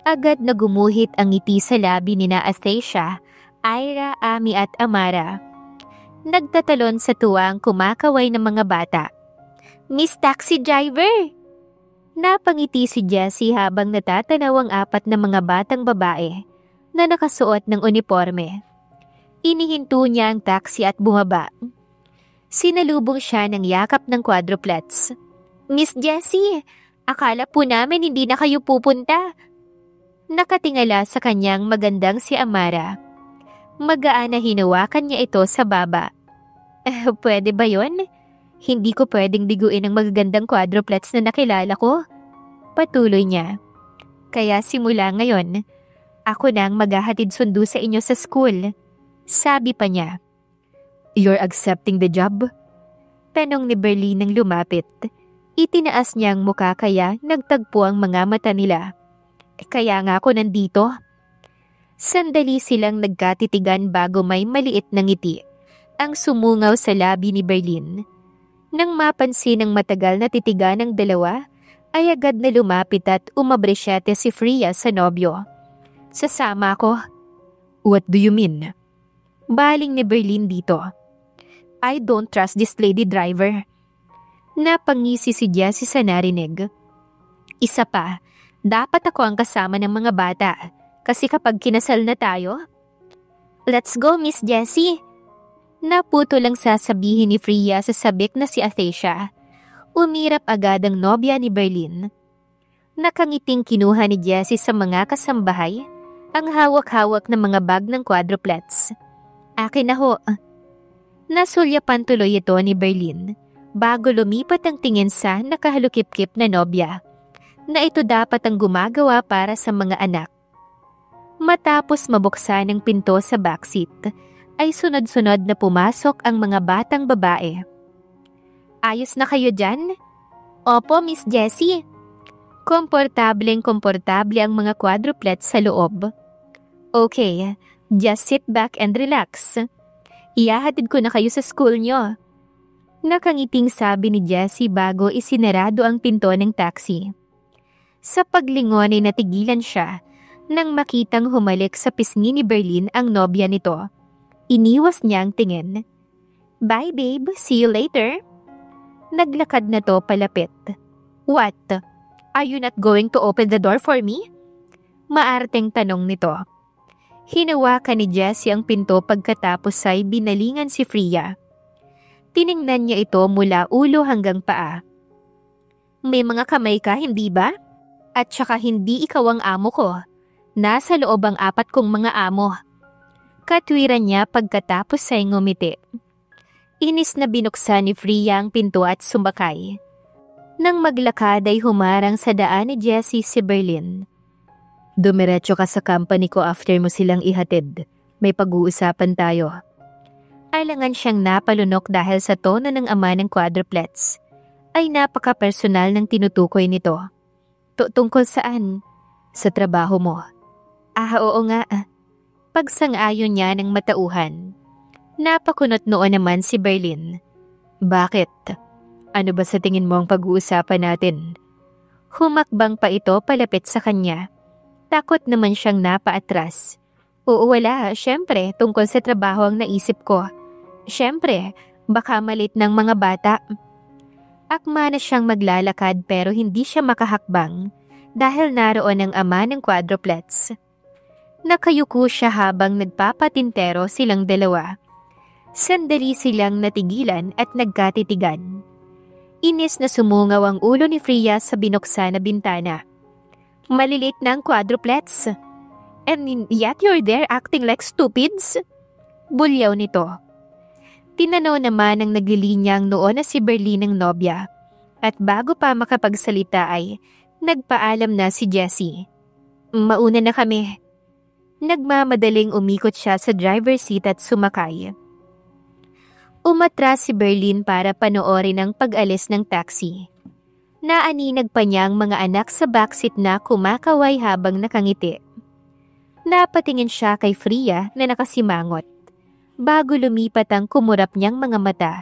Agad na gumuhit ang ngiti sa labi ni na Astacia, Ira, Ami at Amara. Nagtatalon sa tuwang kumakaway ng mga bata. Miss Taxi Driver! Napangiti si Jessie habang natatanaw ang 4 na mga batang babae na nakasuot ng uniforme. Inihinto niya ang taxi at bumaba. Sinalubong siya ng yakap ng quadruplets. Miss Jessie, akala po namin hindi na kayo pupunta. Nakatingala sa kanyang magandang si Amara. Magaan na hinawakan niya ito sa baba. Pwede ba yon? Hindi ko pwedeng biguin ang magagandang quadruplets na nakilala ko. Patuloy niya. Kaya simula ngayon, ako na ang maghahatid sundo sa inyo sa school. Sabi pa niya. You're accepting the job? Tanong ni Berlin nang lumapit. Itinaas niya ang muka kaya nagtagpo ang mga mata nila. Kaya nga ako nandito. Sandali silang nagkatitigan bago may maliit na ngiti ang sumungaw sa labi ni Berlin. Nang mapansin ng matagal na titigan ng dalawa, ay agad na lumapit at umabresyate si Freya sa nobyo. Sasama ko. What do you mean? Baling ni Berlin dito. I don't trust this lady driver. Napangisi si Jessie sa narinig. Isa pa, dapat ako ang kasama ng mga bata kasi kapag kinasal na tayo. Let's go, Miss Jessie. Naputo lang sasabihin ni Freya sa sabik na si Astacia. Umirap agad ang nobya ni Berlin. Nakangiting kinuha ni Jessie sa mga kasambahay ang hawak-hawak na mga bag ng quadruplets. Akin na ho. Nasulyapan tuloy ito ni Berlin bago lumipat ang tingin sa nakahalukip-kip na nobya na ito dapat ang gumagawa para sa mga anak. Matapos mabuksan ang pinto sa backseat, ay sunod-sunod na pumasok ang mga batang babae. Ayos na kayo dyan? Opo, Miss Jessie. Komportableng-komportable ang mga quadruplets sa loob. Okay, just sit back and relax. Ihahatid ko na kayo sa school nyo. Nakangiting sabi ni Jessie bago isinarado ang pinto ng taxi. Sa paglingon ay natigilan siya nang makitang humalik sa pisngi ni Berlin ang nobya nito. Iniwas niya ang tingin. Bye babe, see you later. Naglakad na to palapit. What? Are you not going to open the door for me? Maarteng tanong nito. Hinawakan ni Jessie ang pinto pagkatapos ay binalingan si Freya. Tiningnan niya ito mula ulo hanggang paa. May mga kamay ka, hindi ba? At saka hindi ikaw ang amo ko. Nasa loob ang 4 kong mga amo. Katwiran niya pagkatapos ay ngumiti. Inis na binuksan ni Freya ang pinto at sumakay. Nang maglakad ay humarang sa daan ni Jessie si Berlin. Dumiretso ka sa company ko after mo silang ihatid. May pag-uusapan tayo. Alangan siyang napalunok dahil sa tono ng ama ng quadruplets. Ay napaka-personal ng tinutukoy nito. Tungkol saan? Sa trabaho mo. Oo nga. Pagsang-ayon niya ng matauhan. Napakunot noon naman si Berlin. Bakit? Ano ba sa tingin mo ang pag-uusapan natin? Humakbang pa ito palapit sa kanya. Takot naman siyang napaatras. Oo, wala. Siyempre, tungkol sa trabaho ang naisip ko. Siyempre, baka malit ng mga bata. Akma na siyang maglalakad pero hindi siya makahakbang dahil naroon ang ama ng quadruplets. Nakayuko siya habang nagpapatintero silang dalawa. Sandali silang natigilan at nagkatitigan. Inis na sumungaw ang ulo ni Freya sa binuksan na bintana. Malilit na ang quadruplets. And yet you're there acting like stupids? Bulyaw nito. Tinanaw naman ng naglilinyang noon na si Berlin ng nobya. At bago pa makapagsalita ay nagpaalam na si Jessie. Mauna na kami. Nagmamadaling umikot siya sa driver's seat at sumakay. Umatras si Berlin para panoorin ang pag-alis ng taxi. Naaninag pa niya ang mga anak sa backseat na kumakaway habang nakangiti. Napatingin siya kay Freya na nakasimangot. Bago lumipat ang kumurap niyang mga mata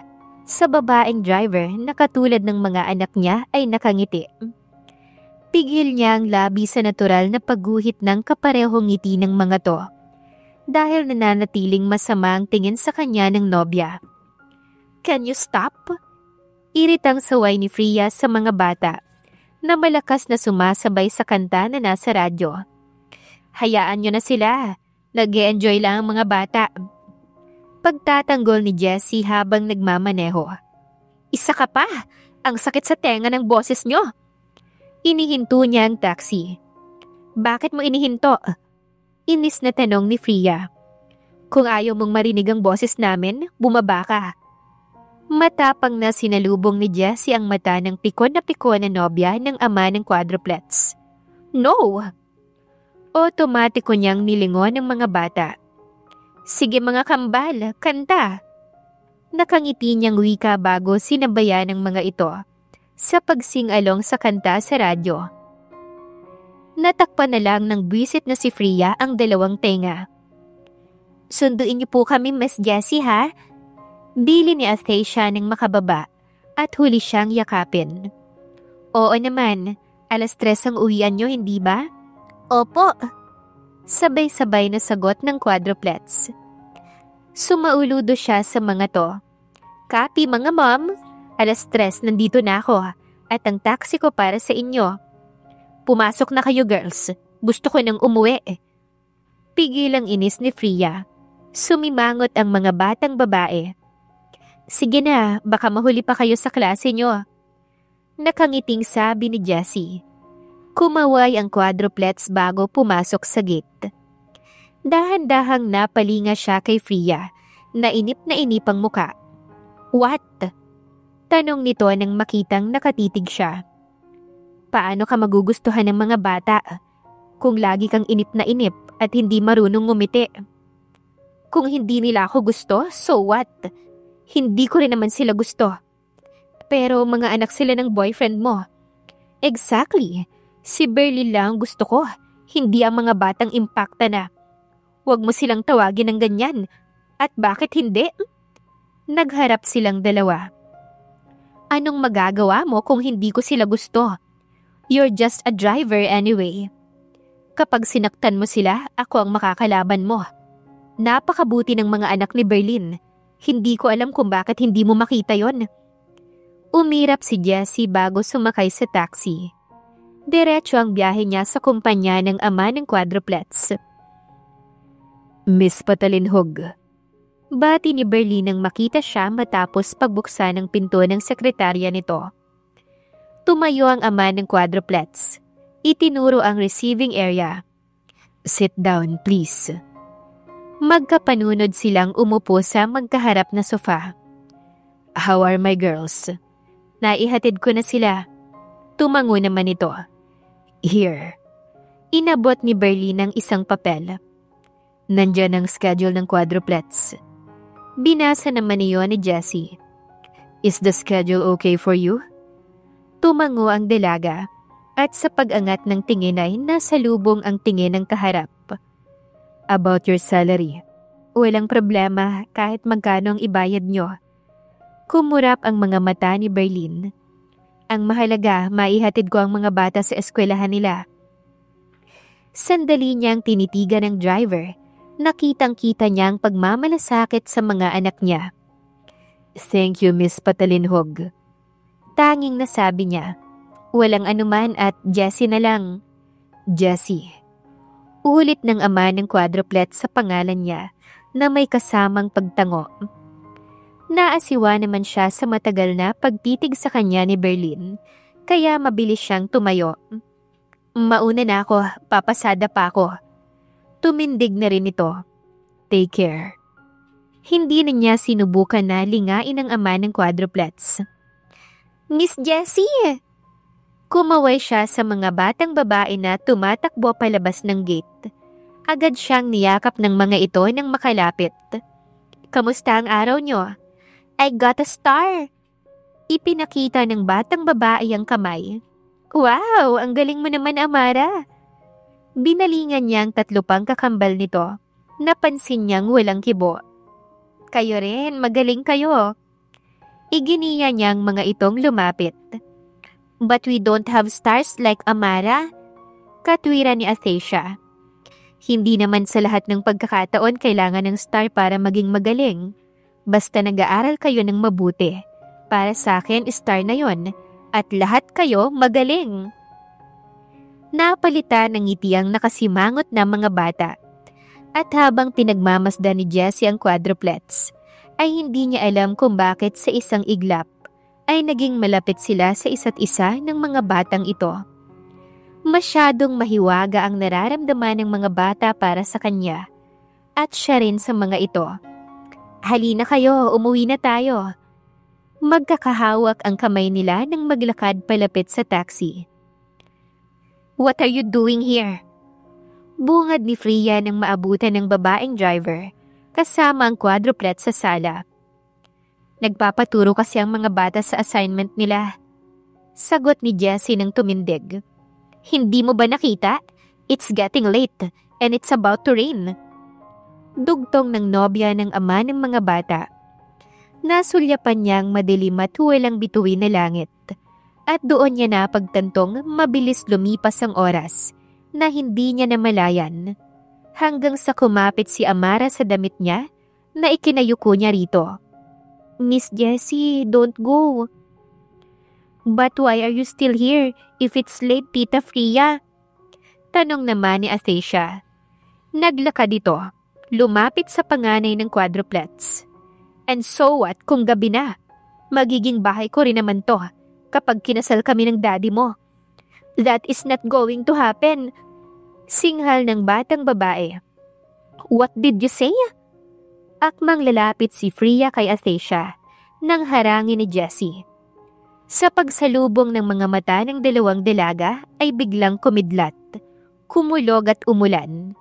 sa babaeng driver na katulad ng mga anak niya ay nakangiti. Pigil niya ang labi sa natural na pagguhit ng kaparehong ngiti ng mga to dahil nananatiling masama ang tingin sa kanya ng nobya. Can you stop? Iritang saway ni Freya sa mga bata na malakas na sumasabay sa kanta na nasa radyo. Hayaan niyo na sila. Nag-e-enjoy lang ang mga bata. Pagtatanggol ni Jessie habang nagmamaneho. Isa ka pa! Ang sakit sa tenga ng boses niyo! Inihinto niya ang taxi. Bakit mo inihinto? Inis na tanong ni Freya. Kung ayaw mong marinig ang boses namin, bumaba ka. Matapang na sinalubong ni Jessie ang mata ng pikon na nobya ng ama ng quadruplets. No! Otomatiko niyang nilingon ng mga bata. Sige mga kambal, kanta! Nakangiti niyang wika bago sinabayan ng mga ito sa pagsing-along sa kanta sa radyo. Natakpan na lang ng buwisit na si Freya ang dalawang tenga. Sunduin niyo po kami, Miss Jessie, ha? Bili ni Athasha ng makababa at huli siyang yakapin. Oo naman, 3:00 ang uwian niyo, hindi ba? Opo. Sabay-sabay na sagot ng quadruplets. Sumauludo siya sa mga to. Copy mga mom, 3:00 nandito na ako at ang taxi ko para sa inyo. Pumasok na kayo girls, gusto ko nang umuwi. Pigil ang inis ni Freya. Sumimangot ang mga batang babae. Sige na, baka mahuli pa kayo sa klase nyo. Nakangiting sabi ni Jessie. Kumaway ang quadruplets bago pumasok sa gate. Dahan-dahang napalinga siya kay Freya, na inip ang muka. What? Tanong nito nang makitang nakatitig siya. Paano ka magugustuhan ng mga bata kung lagi kang inip at hindi marunong ngumiti? Kung hindi nila ako gusto, so what? Hindi ko rin naman sila gusto. Pero mga anak sila ng boyfriend mo. Exactly. Si Berlin lang gusto ko, hindi ang mga batang impacta na. Huwag mo silang tawagin ng ganyan. At bakit hindi? Nagharap silang dalawa. Anong magagawa mo kung hindi ko sila gusto? You're just a driver anyway. Kapag sinaktan mo sila, ako ang makakalaban mo. Napakabuti ng mga anak ni Berlin. Hindi ko alam kung bakit hindi mo makita yon. Umirap si Jessie bago sumakay sa taxi. Diretso ang biyahe niya sa kumpanya ng ama ng quadruplets. Miss Patalinhog. Bati ni Berlin nang makita siya matapos pagbuksan ng pinto ng sekretarya nito. Tumayo ang ama ng quadruplets. Itinuro ang receiving area. Sit down, please. Magkapanunod silang umupo sa magkaharap na sofa. How are my girls? Naihatid ko na sila. Tumango naman ito. Here. Inabot ni Berlin ang isang papel. Nandyan ang schedule ng quadruplets. Binasa naman niyon ni Jessie. Is the schedule okay for you? Tumango ang dalaga at sa pag-angat ng tingin ay nasalubong ang tingin ng kaharap. About your salary. Walang problema kahit magkano ang ibayad nyo. Kumurap ang mga mata ni Berlin. Ang mahalaga, maihatid ko ang mga bata sa eskwelahan nila. Sandali niyang tinitigan ng driver. Nakitang-kita niya ang pagmamalasakit sa mga anak niya. Thank you, Miss Patalinhog. Tanging nasabi niya. Walang anuman at Jessie na lang. Jessie. Ulit ng ama ng quadruplet sa pangalan niya na may kasamang pagtango. Naasiwa naman siya sa matagal na pagtitig sa kanya ni Berlin, kaya mabilis siyang tumayo. Mauna na ako, papasada pa ako. Tumindig na rin ito. Take care. Hindi na niya sinubukan na lingain ang ama ng quadruplets. Miss Jessie! Kumaway siya sa mga batang babae na tumatakbo palabas ng gate. Agad siyang niyakap ng mga ito nang makalapit. Kamusta ang araw nyo? I got a star! Ipinakita ng batang babae ang kamay. Wow! Ang galing mo naman, Amara! Binalingan niya ang 3 pang kakambal nito. Napansin niyang walang kibo. Kayo rin, magaling kayo. Iginiya niyang mga itong lumapit. But we don't have stars like Amara, katwira ni Athasia. Hindi naman sa lahat ng pagkakataon kailangan ng star para maging magaling. Basta nag-aaral kayo ng mabuti. Para sa akin, star na yon. At lahat kayo magaling. Napalitan ng ngiti ang nakasimangot na mga bata. At habang pinagmamasdan ni Jessie ang quadruplets, ay hindi niya alam kung bakit sa isang iglap ay naging malapit sila sa isa't isa ng mga batang ito. Masyadong mahiwaga ang nararamdaman ng mga bata para sa kanya at siya rin sa mga ito. Halina kayo, umuwi na tayo. Magkakahawak ang kamay nila nang maglakad palapit sa taxi. What are you doing here? Bungad ni Freya nang maabutan ng babaeng driver kasama ang quadruplet sa sala. Nagpapaturo kasi ang mga bata sa assignment nila. Sagot ni Jessie nang tumindig. Hindi mo ba nakita? It's getting late and it's about to rain. Dugtong ng nobya ng ama ng mga bata. Nasulyapan niyang madilim at walang bituin na langit. At doon niya napagtantong mabilis lumipas ang oras na hindi niya namalayan. Hanggang sa kumapit si Amara sa damit niya na ikinayuko niya rito. Miss Jessie, don't go. But why are you still here if it's late, Tita Freya? Tanong naman ni Athasia. Naglakad ito, lumapit sa panganay ng quadruplets. And so what kung gabi na? Magiging bahay ko rin naman to kapag kinasal kami ng daddy mo. That is not going to happen. Singhal ng batang babae. What did you say? Akmang lalapit si Freya kay Athasia nang harangin ni Jessie. Sa pagsalubong ng mga mata ng dalawang dalaga ay biglang kumidlat, kumulog at umulan.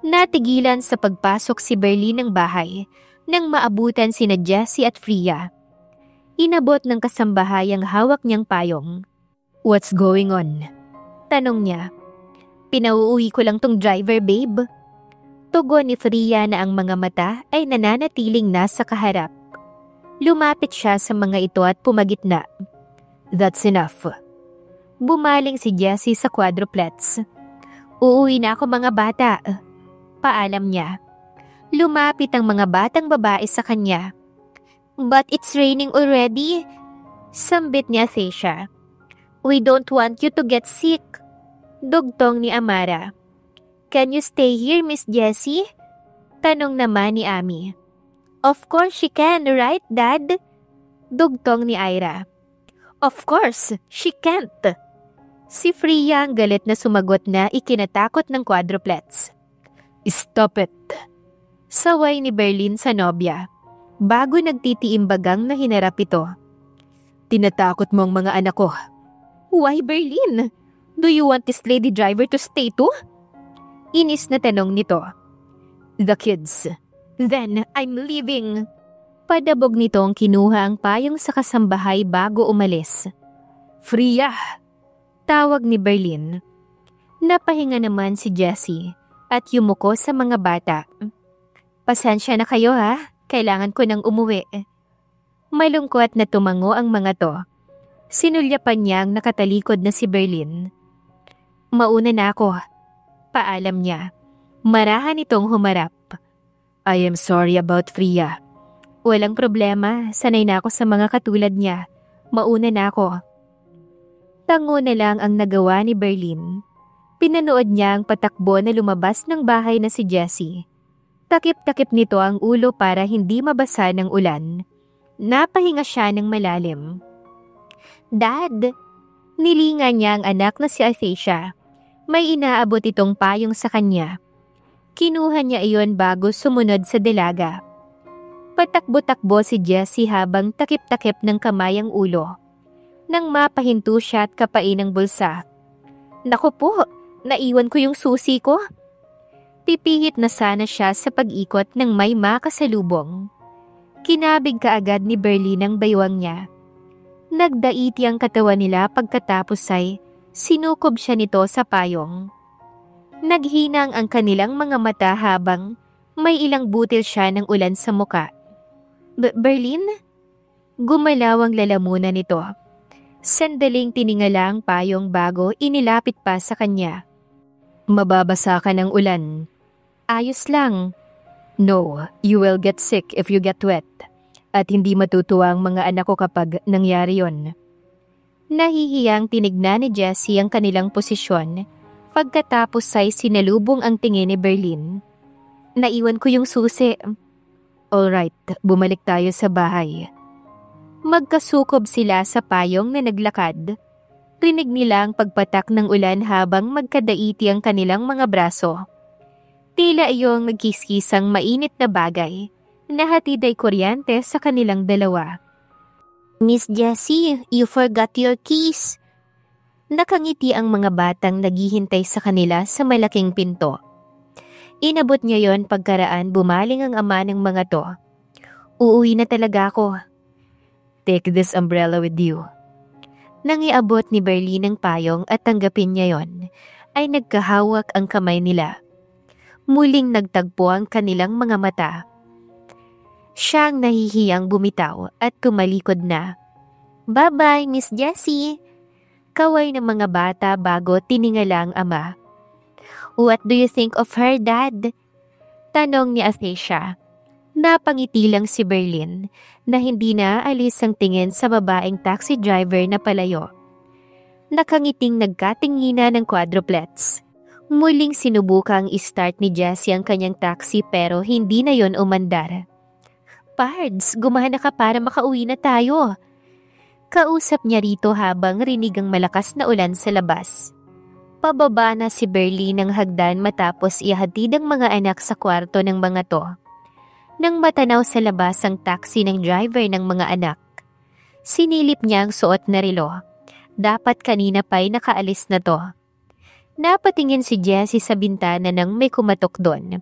Natigilan sa pagpasok si Berlin ng bahay nang maabutan sina Jessie at Freya. Inabot ng kasambahay ang hawak niyang payong. What's going on? Tanong niya. Pinauuwi ko lang tong driver, babe. Tugon ni Freya na ang mga mata ay nananatiling nasa kaharap. Lumapit siya sa mga ito at pumagitna. That's enough. Bumaling si Jessie sa quadruplets. Uuwi na ako mga bata. Paalam niya. Lumapit ang mga batang babae sa kanya. But it's raining already. Sambit ni Athasia. We don't want you to get sick. Dugtong ni Amara. Can you stay here, Miss Jessie? Tanong naman ni Ami. Of course she can, right, Dad? Dugtong ni Ira. Of course, she can't. Si Freya ang galit na sumagot na ikinatakot ng quadruplets. Stop it. Saway ni Berlin sa nobya, bago nagtitiimbagang na hinarap ito. Tinatakot mo ang mga anak ko. Why, Berlin? Do you want this lady driver to stay too? Inis na tanong nito. The kids. Then, I'm leaving. Padabog nitong kinuha ang payong sa kasambahay bago umalis. Freya! Tawag ni Berlin. Napahinga naman si Jessie at yumuko sa mga bata. Pasensya na kayo ha, kailangan ko nang umuwi. Malungkot na tumango ang mga to. Sinulyapan niyang nakatalikod na si Berlin. Mauna na ako. Paalam niya. Marahan itong humarap. I am sorry about Freya. Walang problema, sanay na ako sa mga katulad niya. Mauna na ako. Tango na lang ang nagawa ni Berlin. Pinanood niya ang patakbo na lumabas ng bahay na si Jessie. Takip-takip nito ang ulo para hindi mabasa ng ulan. Napahinga siya ng malalim. Dad! Nilingan niya ang anak na si Athesha. May inaabot itong payong sa kanya. Kinuha niya iyon bago sumunod sa delaga. Patakbo-takbo si Jessie habang takip-takip ng kamay ang ulo. Nang mapahinto siya at kapain ang bulsa. Naku po, naiwan ko yung susi ko. Pipihit na sana siya sa pag-ikot ng may makasalubong. Kinabig kaagad ni Berlin ang baywang niya. Nagdaiti ang katawan nila pagkatapos ay sinukob siya nito sa payong. Naghinang ang kanilang mga mata habang may ilang butil siya ng ulan sa muka. Berlin? Gumalaw ang lalamunan nito. Sandaling tiningala ang payong bago inilapit pa sa kanya. Mababasa ka ng ulan. Ayos lang. No, you will get sick if you get wet. At hindi matutuwa ang mga anak ko kapag nangyari yon. Nahihiyang tinignan ni Jessie ang kanilang posisyon. Pagkatapos ay sinalubong ang tingin ni Berlin. Naiwan ko yung susi. Alright, bumalik tayo sa bahay. Magkasukob sila sa payong na naglakad. Rinig nila ang pagpatak ng ulan habang magkadaiti ang kanilang mga braso. Tila iyong nagkiskisang mainit na bagay na hatid ay kuryente sa kanilang dalawa. Miss Jessie, you forgot your keys. Nakangiti ang mga batang naghihintay sa kanila sa malaking pinto. Inabot niya yon pagkaraan bumaling ang ama ng mga to. Uuwi na talaga ako. Take this umbrella with you. Nang iabot ni Berlin ang payong at tanggapin niya yon, ay nagkahawak ang kamay nila. Muling nagtagpo ang kanilang mga mata. Siyang nahihiyang bumitaw at tumalikod na. Bye-bye, Miss Jessie. Kaway ng mga bata bago tiningala ang ama. What do you think of her, Dad? Tanong ni Athesha. Napangiti lang si Berlin na hindi na alis ang tingin sa babaeng taxi driver na palayo. Nakangiting nagkatingina ng quadruplets. Muling sinubukang i-start ni Jessie ang kanyang taxi pero hindi na yon umandar. Pards, gumana ka para makauwi na tayo. Kausap niya rito habang rinig ang malakas na ulan sa labas. Pababa na si Berlin ng hagdan matapos ihatid ang mga anak sa kwarto ng mga to. Nang matanaw sa labas ang taxi ng driver ng mga anak, sinilip niya ang suot na relo. Dapat kanina pa'y nakaalis na to. Napatingin si Jessie sa bintana nang may kumatok doon.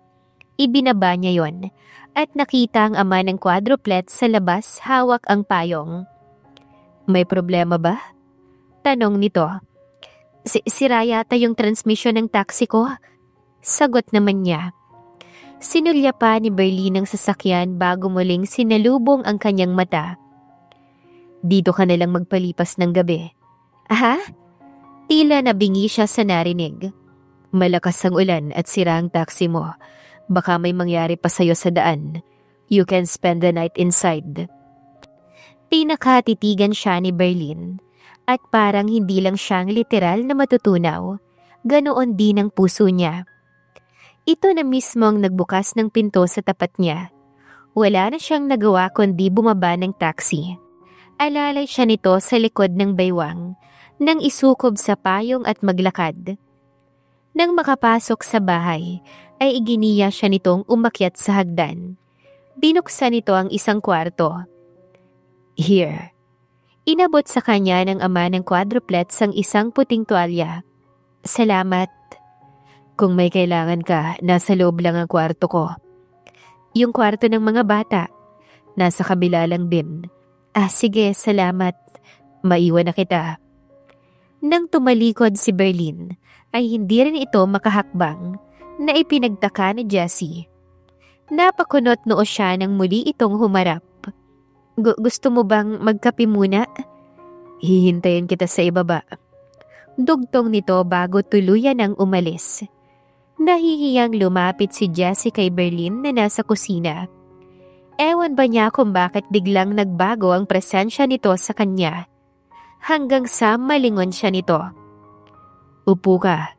Ibinaba niya yon at nakita ang ama ng quadruplet sa labas hawak ang payong. May problema ba? Tanong nito. Sira yata yung transmission ng taxi ko. Sagot naman niya. Sinulya pa ni Berlin ang sasakyan bago muling sinalubong ang kanyang mata. Dito ka nalang magpalipas ng gabi. Aha? Tila nabingi siya sa narinig. Malakas ang ulan at sira ang taxi mo. Baka may mangyari pa sa'yo sa daan. You can spend the night inside. Pinakatitigan siya ni Berlin. At parang hindi lang siyang literal na matutunaw, ganoon din ang puso niya. Ito na mismo ang nagbukas ng pinto sa tapat niya. Wala na siyang nagawa kundi bumaba ng taxi. Alalay siya nito sa likod ng baywang nang isukob sa payong at maglakad. Nang makapasok sa bahay, ay iginiya siya nitong umakyat sa hagdan. Binuksan nito ang isang kwarto. Here. Inabot sa kanya ng ama ng quadruplets ang isang puting tuwalya. Salamat. Kung may kailangan ka, nasa loob lang ang kwarto ko. Yung kwarto ng mga bata, nasa kabila lang din. Sige, salamat. Maiwan na kita. Nang tumalikod si Berlin, ay hindi rin ito makahakbang na ipinagtaka ni Jessie. Napakunot noo siya nang muli itong humarap. Gusto mo bang magkape muna? Hihintayin kita sa ibaba. Dugtong nito bago tuluyan ang umalis. Nahihiyang lumapit si Jessie kay Berlin na nasa kusina. Ewan ba niya kung bakit biglang nagbago ang presensya nito sa kanya. Hanggang sa malingon siya nito. Upo ka.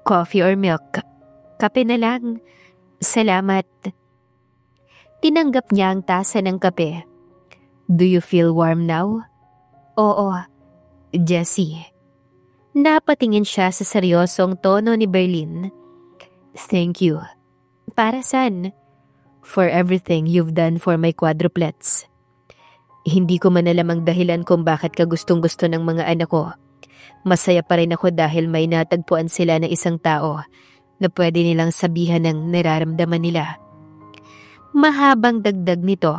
Coffee or milk? Kape na lang. Salamat. Tinanggap niya ang tasa ng kape. Do you feel warm now? Oo. Jessie. Napatingin siya sa seryosong tono ni Berlin. Thank you. Para saan? For everything you've done for my quadruplets. Hindi ko man alam ang dahilan kung bakit ka gustong-gusto ng mga anak ko. Masaya pa rin ako dahil may natagpuan sila na isang tao na pwede nilang sabihan ng nararamdaman nila. Mahabang dagdag nito.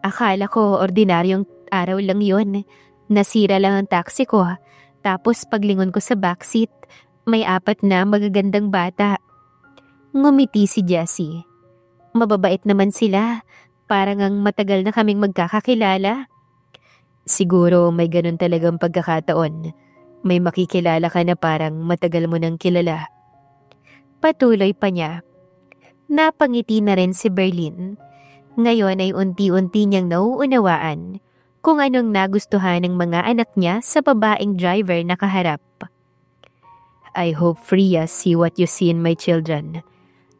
Akala ko ordinaryong araw lang yon. Nasira lang ang taxi ko. Tapos paglingon ko sa backseat, may 4 na magagandang bata. Ngumiti si Jessie. Mababait naman sila. Parang ang matagal na kaming magkakakilala. Siguro may ganun talagang pagkakataon. May makikilala ka na parang matagal mo nang kilala. Patuloy pa niya. Napangiti na rin si Berlin. Ngayon ay unti-unti niyang nauunawaan kung anong nagustuhan ng mga anak niya sa babaeng driver na kaharap. I hope Freya see what you see in my children.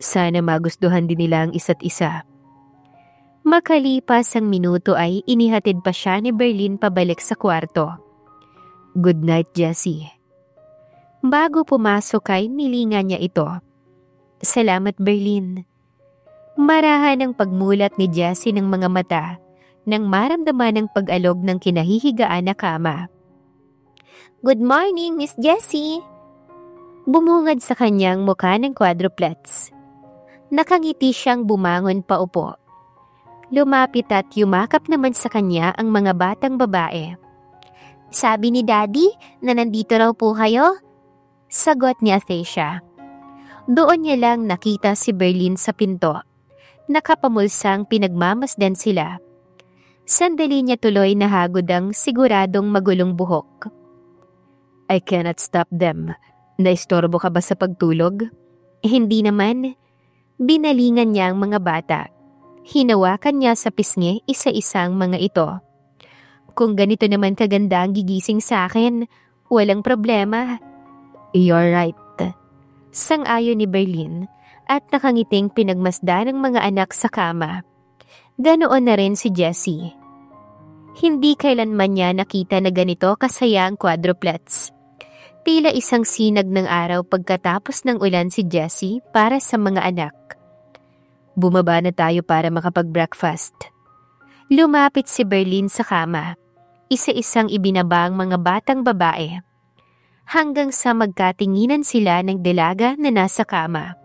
Sana magustuhan din nila ang isa't isa. Makalipas ang minuto ay inihatid pa siya ni Berlin pabalik sa kwarto. Good night, Jessie. Bago pumasok ay nilingan niya ito. Salamat, Berlin. Marahan ang pagmulat ni Jessie ng mga mata nang maramdaman ang pag-alog ng kinahihigaan na kama. Good morning, Miss Jessie. Bumungad sa kanyang mukha ng quadruplets. Nakangiti siyang bumangon paupo. Lumapit at yumakap naman sa kanya ang mga batang babae. Sabi ni Daddy na nandito raw po kayo? Sagot ni Athesha. Doon niya lang nakita si Berlin sa pinto. Nakapamulsang pinagmamasdan sila. Sandali niya tuloy nahagod ang siguradong magulong buhok. I cannot stop them. Naistorbo ka ba sa pagtulog? Hindi naman. Binalingan niya ang mga bata. Hinawakan niya sa pisngi isa-isang mga ito. Kung ganito naman kaganda ang gigising sa akin, walang problema. You're right. Sang-ayon ni Berlin at nakangiting pinagmasdan ng mga anak sa kama. Ganoon na rin si Jessie. Hindi kailanman niya nakita na ganito kasaya ang quadruplets. Tila isang sinag ng araw pagkatapos ng ulan si Jessie para sa mga anak. Bumaba na tayo para makapag-breakfast. Lumapit si Berlin sa kama. Isa-isang ibinaba ang mga batang babae. Hanggang sa magkatinginan sila ng dalaga na nasa kama.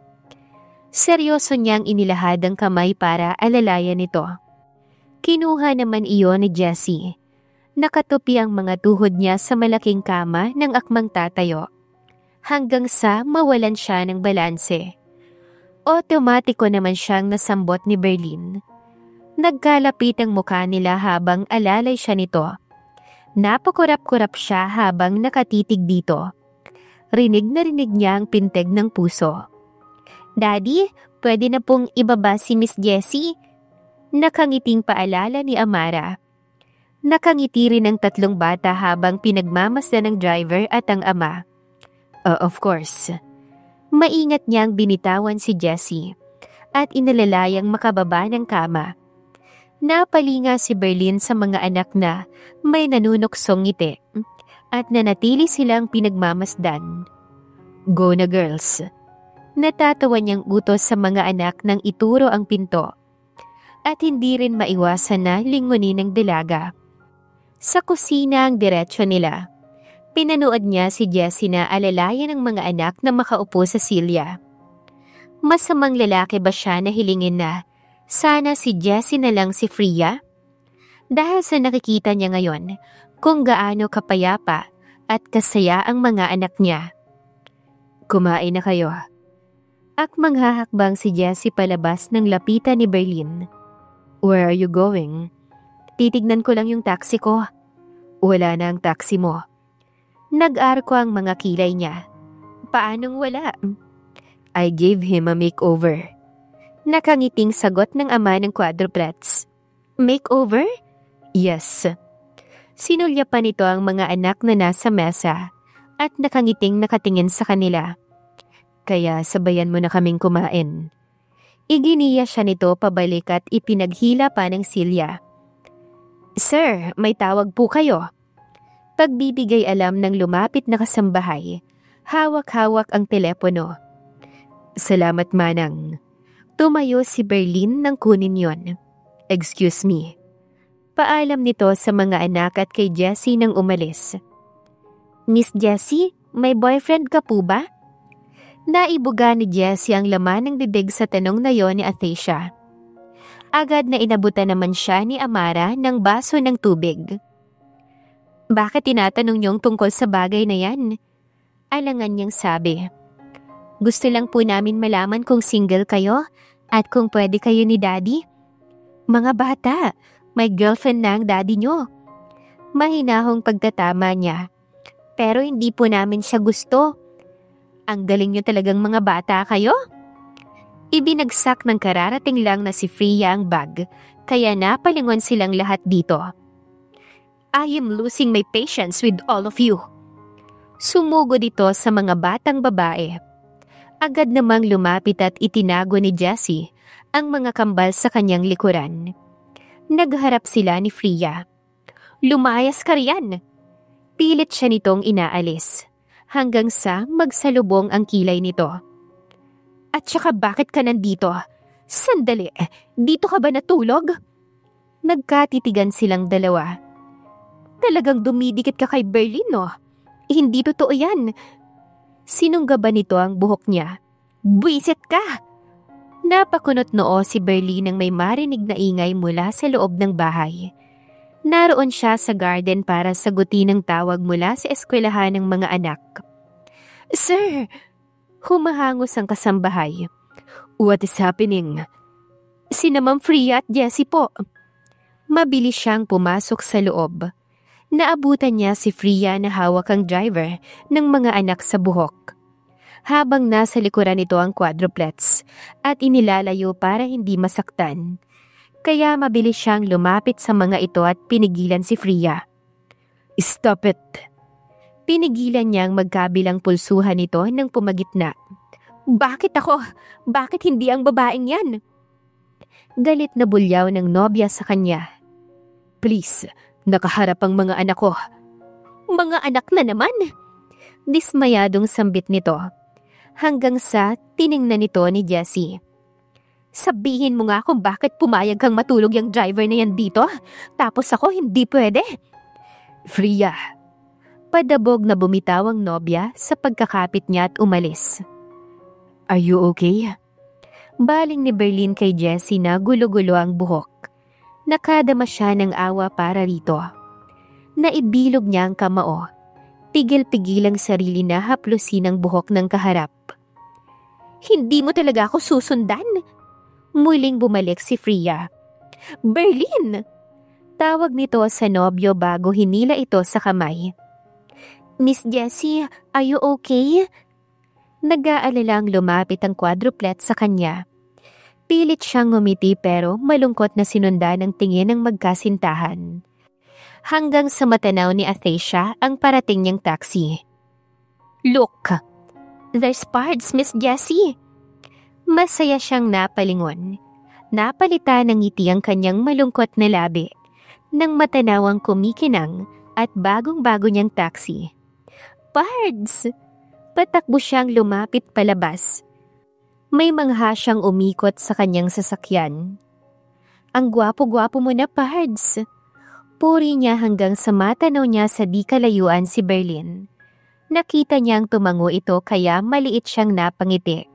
Seryoso niyang inilahad ang kamay para alalayan ito. Kinuha naman iyon ni Jessie. Nakatupi ang mga tuhod niya sa malaking kama ng akmang tatayo. Hanggang sa mawalan siya ng balanse. Otomatiko naman siyang nasambot ni Berlin. Nagkalapit ang mukha nila habang alalay siya nito. Napakurap-kurap siya habang nakatitig dito. Rinig na rinig niya ang pintig ng puso. Daddy, pwede na pong ibaba si Miss Jessie? Nakangiting paalala ni Amara. Nakangiti rin ang 3 bata habang pinagmamasdan ng driver at ang ama. Of course. Maingat niyang binitawan si Jessie at inalalayang makababa ng kama. Napalinga si Berlin sa mga anak na may nanunuksong ngiti at nanatili silang pinagmamasdan. Go na girls. Natatawa niyang utos sa mga anak nang ituro ang pinto at hindi rin maiwasan na lingunin ng dalaga. Sa kusina ang diretsyo nila. Pinanood niya si Jessie na alalayan ng mga anak na makaupo sa silya. Masamang lalaki ba siya na hilingin na sana si Jessie na lang si Freya? Dahil sa nakikita niya ngayon kung gaano kapayapa at kasaya ang mga anak niya. Kumain na kayo. At manghahakbang si Jessie palabas ng lapitan ni Berlin. Where are you going? Titignan ko lang yung taxi ko. Wala na ang taxi mo. Nag-arko ang mga kilay niya. Paanong wala? I gave him a makeover. Nakangiting sagot ng ama ng quadruplets. Makeover? Yes. Sinulya pa nito ang mga anak na nasa mesa at nakangiting nakatingin sa kanila. Kaya sabayan mo na kaming kumain. Iginiya siya nito pabalik at ipinaghila pa ng silya. Sir, may tawag po kayo. Pagbibigay alam ng lumapit na kasambahay, hawak-hawak ang telepono. Salamat manang. Tumayo si Berlin nang kunin yon. Excuse me. Paalam nito sa mga anak at kay Jessie nang umalis. Miss Jessie, may boyfriend ka po ba? Naibuga ni Jessie ang laman ng bibig sa tanong na yon ni Athesha. Agad na inabutan naman siya ni Amara ng baso ng tubig. Bakit tinatanong niyong tungkol sa bagay na yan? Alangan niyang sabi. Gusto lang po namin malaman kung single kayo at kung pwede kayo ni Daddy. Mga bata, may girlfriend na ang daddy niyo. Mahinahong pagtatama niya. Pero hindi po namin siya gusto. Ang galing niyo talagang mga bata kayo. Ibinagsak ng kararating lang na si Freya ang bag, kaya napalingon silang lahat dito. I am losing my patience with all of you. Sumugod ito sa mga batang babae. Agad namang lumapit at itinago ni Jessie ang mga kambal sa kanyang likuran. Nagharap sila ni Freya. Lumayas ka riyan! Pilit siya nitong inaalis, hanggang sa magsalubong ang kilay nito. At saka bakit ka nandito? Sandali, dito ka ba natulog? Nagkatitigan silang dalawa. Talagang dumidikit ka kay Berlin, no? Hindi totoo yan. Sinunggaban nito ang buhok niya. Buwisit ka! Napakunot noo si Berlin nang may marinig na ingay mula sa loob ng bahay. Naroon siya sa garden para sagutin ang tawag mula sa eskwelahan ng mga anak. Sir! Humahangos ang kasambahay. What is happening? Sina Ma'am Freya at Jessie po. Mabilis siyang pumasok sa loob. Naabutan niya si Freya na hawak ang driver ng mga anak sa buhok. Habang nasa likuran nito ang quadruplets at inilalayo para hindi masaktan. Kaya mabilis siyang lumapit sa mga ito at pinigilan si Freya. Stop it! Pinigilan niyang magkabilang pulsuhan nito nang pumagitna. Bakit ako? Bakit hindi ang babaeng yan? Galit na bulyaw ng nobya sa kanya. Please, nakaharap ang mga anak ko. Mga anak na naman? Dismayadong sambit nito. Hanggang sa tiningnan nito ni Jessie. Sabihin mo nga kung bakit pumayag kang matulog yung driver na yan dito, tapos ako hindi pwede. Freya. Padabog na bumitaw ang nobya sa pagkakapit niya at umalis. Are you okay? Baling ni Berlin kay Jessie na gulo-gulo ang buhok. Nakadama siya ng awa para rito. Naibilog niya ang kamao. Pigil-pigil ang sarili na haplusin ang buhok ng kaharap. Hindi mo talaga ako susundan? Muling bumalik si Freya. Berlin! Tawag nito sa nobyo bago hinila ito sa kamay. Miss Jessie, are you okay? Nag-aalalang lumapit ang quadruplet sa kanya. Pilit siyang ngumiti pero malungkot na sinundan ng tingin ng magkasintahan. Hanggang sa matanaw ni Athesha ang parating niyang taxi. Look! There's parts, Miss Jessie! Masaya siyang napalingon. Napalitan ng ngiti ang kanyang malungkot na labi nang matanawang kumikinang at bagong-bago niyang taxi. Pards! Patakbo siyang lumapit palabas. May mangha siyang umikot sa kanyang sasakyan. Ang gwapo-gwapo mo na, Pards! Puri niya hanggang sa matanaw niya sa di kalayuan si Berlin. Nakita niyang tumango ito kaya maliit siyang napangiti.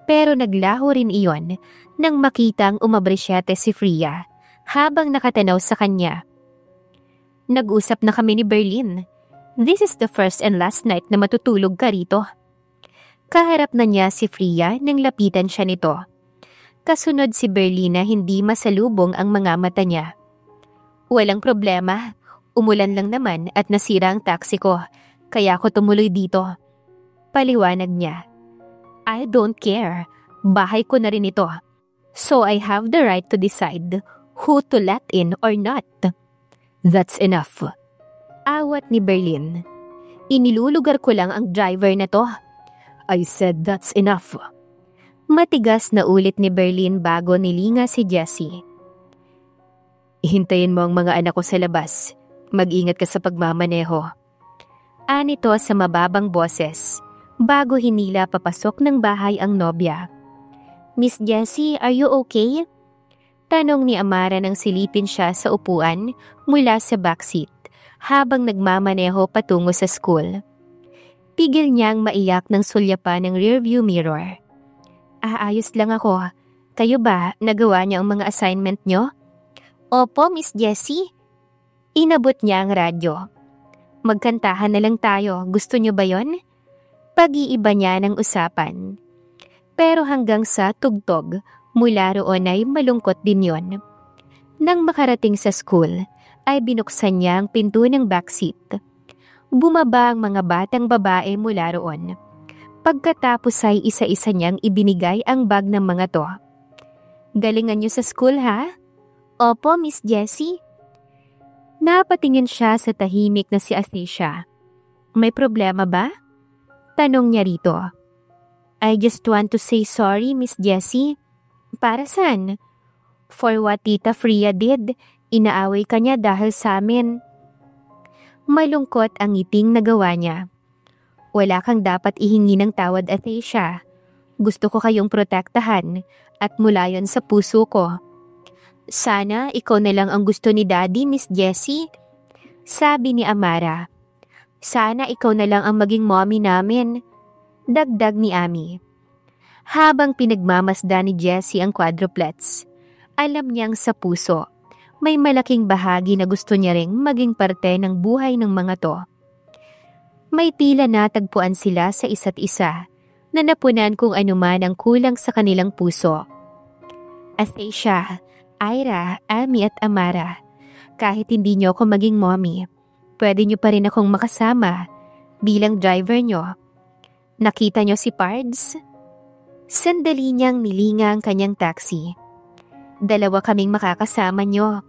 Pero naglaho rin iyon nang makitang umabrisyate si Freya habang nakatanaw sa kanya. Nag-usap na kami ni Berlin. This is the first and last night na matutulog ka rito. Kaharap na niya si Freya nang lapitan siya nito. Kasunod si Berlin na hindi masalubong ang mga mata niya. Walang problema. Umulan lang naman at nasira ang taxi ko, kaya ako tumuloy dito. Paliwanag niya. I don't care. Bahay ko na rin ito. So I have the right to decide who to let in or not. That's enough. Awat ni Berlin. Inilulugar ko lang ang driver na to. I said that's enough. Matigas na ulit ni Berlin bago nilinga si Jessie. Hintayin mo ang mga anak ko sa labas. Mag-ingat ka sa pagmamaneho. Anito sa mababang boses bago hinila papasok ng bahay ang nobya. Miss Jessie, are you okay? Tanong ni Amara nang silipin siya sa upuan mula sa backseat habang nagmamaneho patungo sa school. Pigil niyang maiyak ng sulyapan ng rearview mirror. Aayos lang ako. Kayo ba, nagawa niyo ang mga assignment niyo? Opo, Miss Jessie. Inabot niya ang radyo. Magkantahan na lang tayo, gusto niyo ba yon? Pag-iiba niya ng usapan. Pero hanggang sa tugtog, mula roon ay malungkot din yon. Nang makarating sa school, ay binuksan niya ang pinto ng backseat. Bumaba ang mga batang babae mula roon. Pagkatapos ay isa-isa niyang ibinigay ang bag ng mga to. Galingan niyo sa school, ha? Opo, Miss Jessie. Napatingin siya sa tahimik na si Athesha. May problema ba? Tanong niya rito. I just want to say sorry, Miss Jessie. Para saan? For what Tita Freya did, inaaway ka niya dahil sa amin. Malungkot ang ngiting nagawa niya. Wala kang dapat ihingi ng tawad, Athesha. Gusto ko kayong protektahan at mula yon sa puso ko. Sana ikaw na lang ang gusto ni Daddy, Miss Jessie. Sabi ni Amara. Sana ikaw na lang ang maging mommy namin. Dagdag ni Ami. Habang pinagmamasda ni Jessie ang quadruplets, alam niyang sa puso, may malaking bahagi na gusto niya ring maging parte ng buhay ng mga to. May tila natagpuan sila sa isa't isa na napunan kung anuman ang kulang sa kanilang puso. Athesha, Ira, Ami at Amara, kahit hindi niyo ako maging mommy, pwede niyo pa rin akong makasama bilang driver niyo. Nakita niyo si Pards? Sandali niyang nilinga ang kanyang taxi. Dalawa kaming makakasama niyo.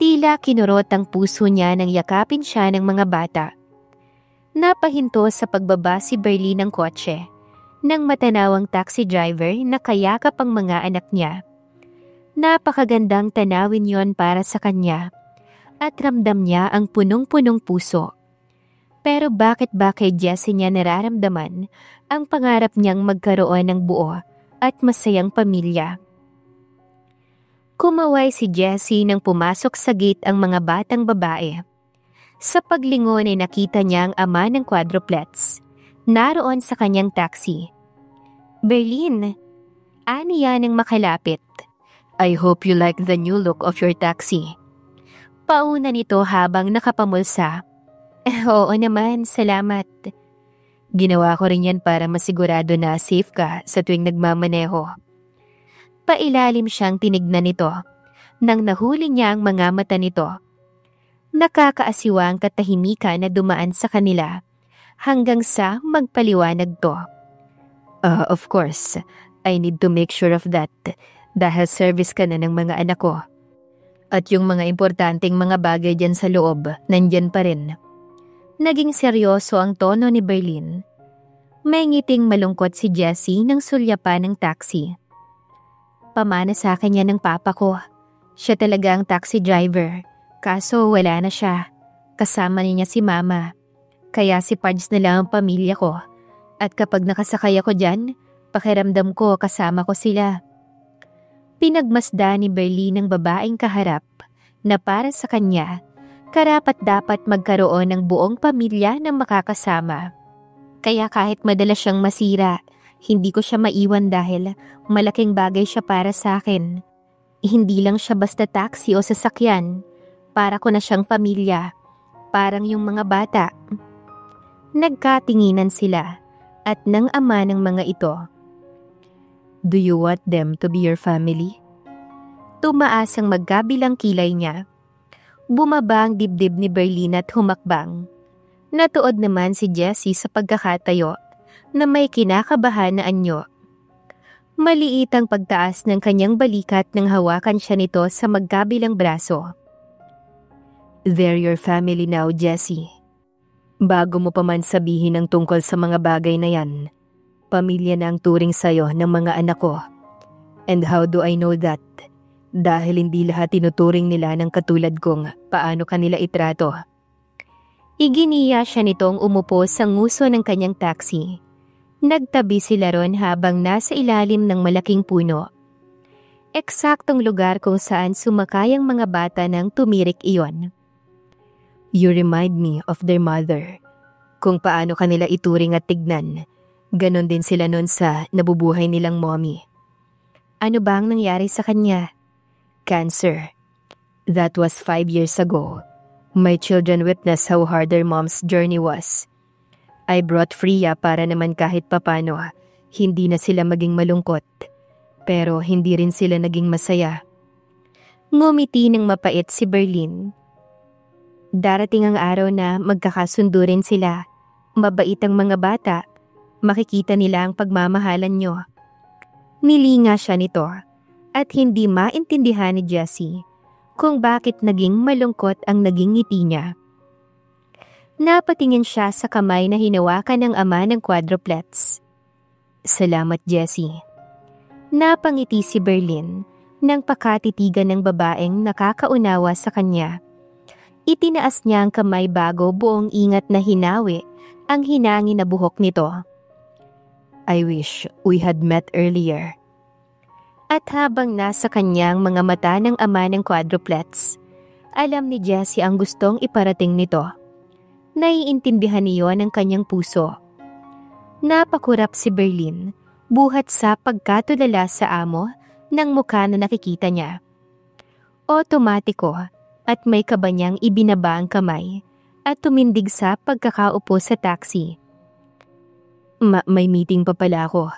Tila kinurot ang puso niya nang yakapin siya ng mga bata. Napahinto sa pagbaba si Berlin ng kotse nang matanaw ang taxi driver na kayakap ang mga anak niya. Napakagandang tanawin yon para sa kanya at ramdam niya ang punong-punong puso. Pero bakit ba kay Jessie niya nararamdaman ang pangarap niyang magkaroon ng buo at masayang pamilya? Kumaway si Jessie nang pumasok sa gate ang mga batang babae. Sa paglingon ay nakita niya ang ama ng quadruplets. Naroon sa kanyang taxi. Berlin, aniya nang makalapit. I hope you like the new look of your taxi. Pauna nito habang nakapamulsa. Oo naman, salamat. Ginawa ko rin yan para masigurado na safe ka sa tuwing nagmamaneho. Pailalim siyang tinignan nito nang nahuli niya ang mga mata nito. Nakakaasiwa ang katahimikan na dumaan sa kanila hanggang sa magpaliwanag to. Of course, I need to make sure of that dahil service ka na ng mga anak ko. At yung mga importanteng mga bagay dyan sa loob, nandyan pa rin. Naging seryoso ang tono ni Berlin. May ngiting malungkot si Jessie nang sulyapan ng taxi. Napamana sa akin yan ng papa ko. Siya talaga ang taxi driver. Kaso wala na siya. Kasama niya si mama. Kaya si Pards na lang ang pamilya ko. At kapag nakasakay ako dyan, pakiramdam ko kasama ko sila. Pinagmasdan ni Berlin ang babaeng kaharap na para sa kanya, karapat-dapat magkaroon ng buong pamilya na makakasama. Kaya kahit madalas siyang masira, hindi ko siya maiwan dahil malaking bagay siya para sa akin. Hindi lang siya basta taxi o sasakyan, para ko na siyang pamilya, parang yung mga bata. Nagkatinginan sila at ng ama ng mga ito. Do you want them to be your family? Tumaas ang magkabilang kilay niya. Bumaba ang dibdib ni Berlin at humakbang. Natuod naman si Jessie sa pagkakatayo na may kinakabahan na anyo. Maliit ang pagtaas ng kanyang balikat nang hawakan siya nito sa magkabilang braso. They're your family now, Jessie. Bago mo pa man sabihin ang tungkol sa mga bagay na yan, pamilya na ang turing sa'yo ng mga anak ko. And how do I know that? Dahil hindi lahat tinuturing nila ng katulad kong paano kanila itrato. Iginiya siya nitong umupo sa nguso ng kanyang taxi. Nagtabi sila ron habang nasa ilalim ng malaking puno. Eksaktong lugar kung saan sumakay ang mga bata nang tumirik iyon. You remind me of their mother. Kung paano kanila ituring at tignan. Ganon din sila nun sa nabubuhay nilang mommy. Ano ba ang nangyari sa kanya? Cancer. That was 5 years ago. My children witnessed how hard their mom's journey was. I brought Freya para naman kahit papano, hindi na sila maging malungkot. Pero hindi rin sila naging masaya. Ngumiti ng mapait si Berlin. Darating ang araw na magkakasundo rin sila. Mabait ang mga bata. Makikita nila ang pagmamahalan nyo. Nilinga siya nito at hindi maintindihan ni Jessie kung bakit naging malungkot ang naging ngiti niya. Napatingin siya sa kamay na hinawakan ng ama ng quadruplets. Salamat, Jessie. Napangiti si Berlin nang pakatitigan ng babaeng nakakaunawa sa kanya. Itinaas niya ang kamay bago buong ingat na hinawi ang hinangin na buhok nito. I wish we had met earlier. At habang nasa kanyang mga mata ng ama ng quadruplets, alam ni Jessie ang gustong iparating nito. Naiintindihan niyon ang kanyang puso. Napakurap si Berlin, buhat sa pagkatulala sa amo ng mukha na nakikita niya. Otomatiko at may kaba niyang ibinaba ang kamay at tumindig sa pagkakaupo sa taxi. May meeting pa pala ako.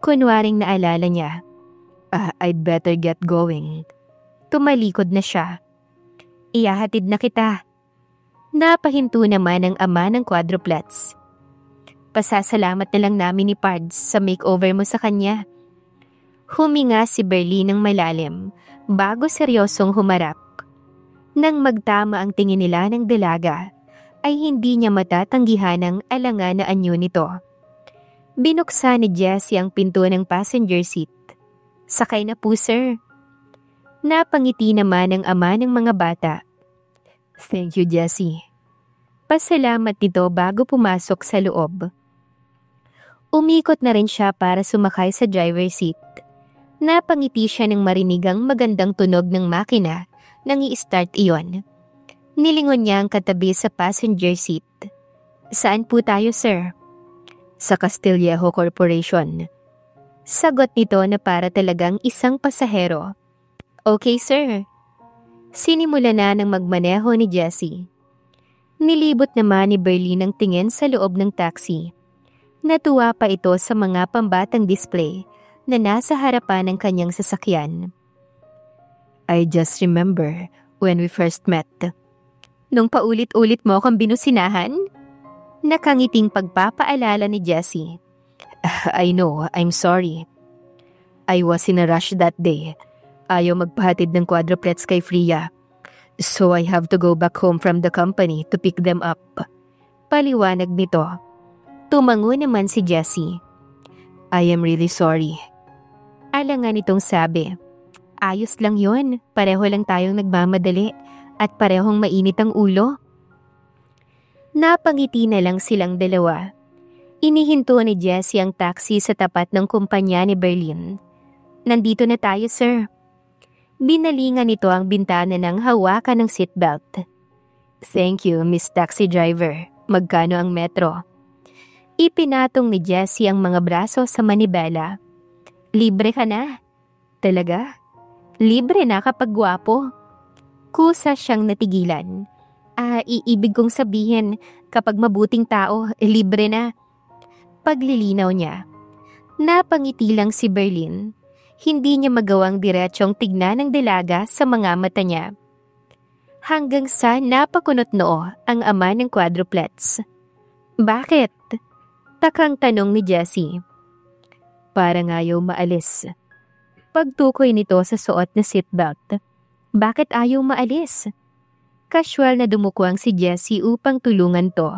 Kunwaring naalala niya. I'd better get going. Tumalikod na siya. Iyahatid na kita. Napahinto naman ang ama ng quadruplets. Pasasalamat na lang namin ni Pards sa makeover mo sa kanya. Huminga si Berlin ng malalim bago seryosong humarap. Nang magtama ang tingin nila ng dalaga, ay hindi niya matatanggihan ang alangan na anyo nito. Binuksan ni Jessie ang pinto ng passenger seat. Sakay na po, sir. Napangiti naman ang ama ng mga bata. Thank you, Jessie. Pasalamat nito bago pumasok sa loob. Umikot na rin siya para sumakay sa driver seat. Napangiti siya nang marinig ang magandang tunog ng makina nang i-start iyon. Nilingon niya ang katabi sa passenger seat. Saan po tayo, sir? Sa Castillejo Corporation. Sagot nito na para talagang isang pasahero. Okay, sir. Sinimula na ng magmaneho ni Jessie. Nilibot naman ni Berlin ang tingin sa loob ng taxi. Natuwa pa ito sa mga pambatang display na nasa harapan ng kanyang sasakyan. I just remember when we first met. Nung paulit-ulit mo akong binusinahan? Nakangiting pagpapaalala ni Jessie. I know, I'm sorry. I was in a rush that day. Ayaw magpahatid ng quadruplets kay Freya. So I have to go back home from the company to pick them up. Paliwanag nito. Tumango naman si Jessie. I am really sorry. Alangan itong sabi. Ayos lang yon, pareho lang tayong nagmamadali at parehong mainit ang ulo. Napangiti na lang silang dalawa. Inihinto ni Jessie ang taxi sa tapat ng kumpanya ni Berlin. Nandito na tayo, sir. Binalingan nito ang bintana ng hawakan ng seatbelt. Thank you, Miss Taxi Driver. Magkano ang metro? Ipinatong ni Jessie ang mga braso sa manibela. Libre ka na. Talaga? Libre na kapag gwapo. Kusa siyang natigilan. Iibig kong sabihin, kapag mabuting tao, libre na. Paglilinaw niya. Napangiti lang si Berlin. Hindi niya magawang diretsyong tignan ng dalaga sa mga mata niya. Hanggang sa napakunot noo ang ama ng quadruplets. Bakit? Takang tanong ni Jessie. Parang ayaw maalis. Pagtukoy nito sa suot na seatbelt. Bakit ayaw maalis? Casual na dumukwang si Jessie upang tulungan to.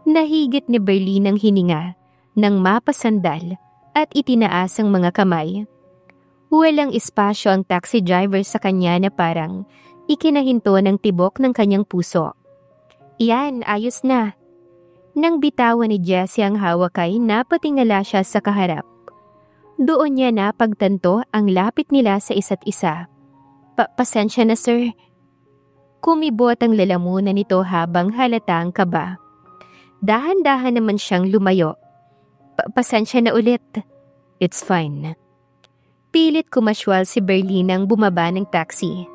Nahigit ni Berlin ang hininga nang mapasandal at itinaas ang mga kamay. Walang espasyo ang taxi driver sa kanya na parang ikinahinto ng tibok ng kanyang puso. Yan, ayos na. Nang bitawan ni Jessie ang hawakay, napatingala siya sa kaharap. Doon niya napagtanto ang lapit nila sa isa't isa. Pasensya na, sir. Kumibot ang lalamunan nito habang halata ang kaba. Dahan-dahan naman siyang lumayo. Pasensya na ulit. It's fine. Pilit kumasywal si Berlin nang bumaba ng taxi.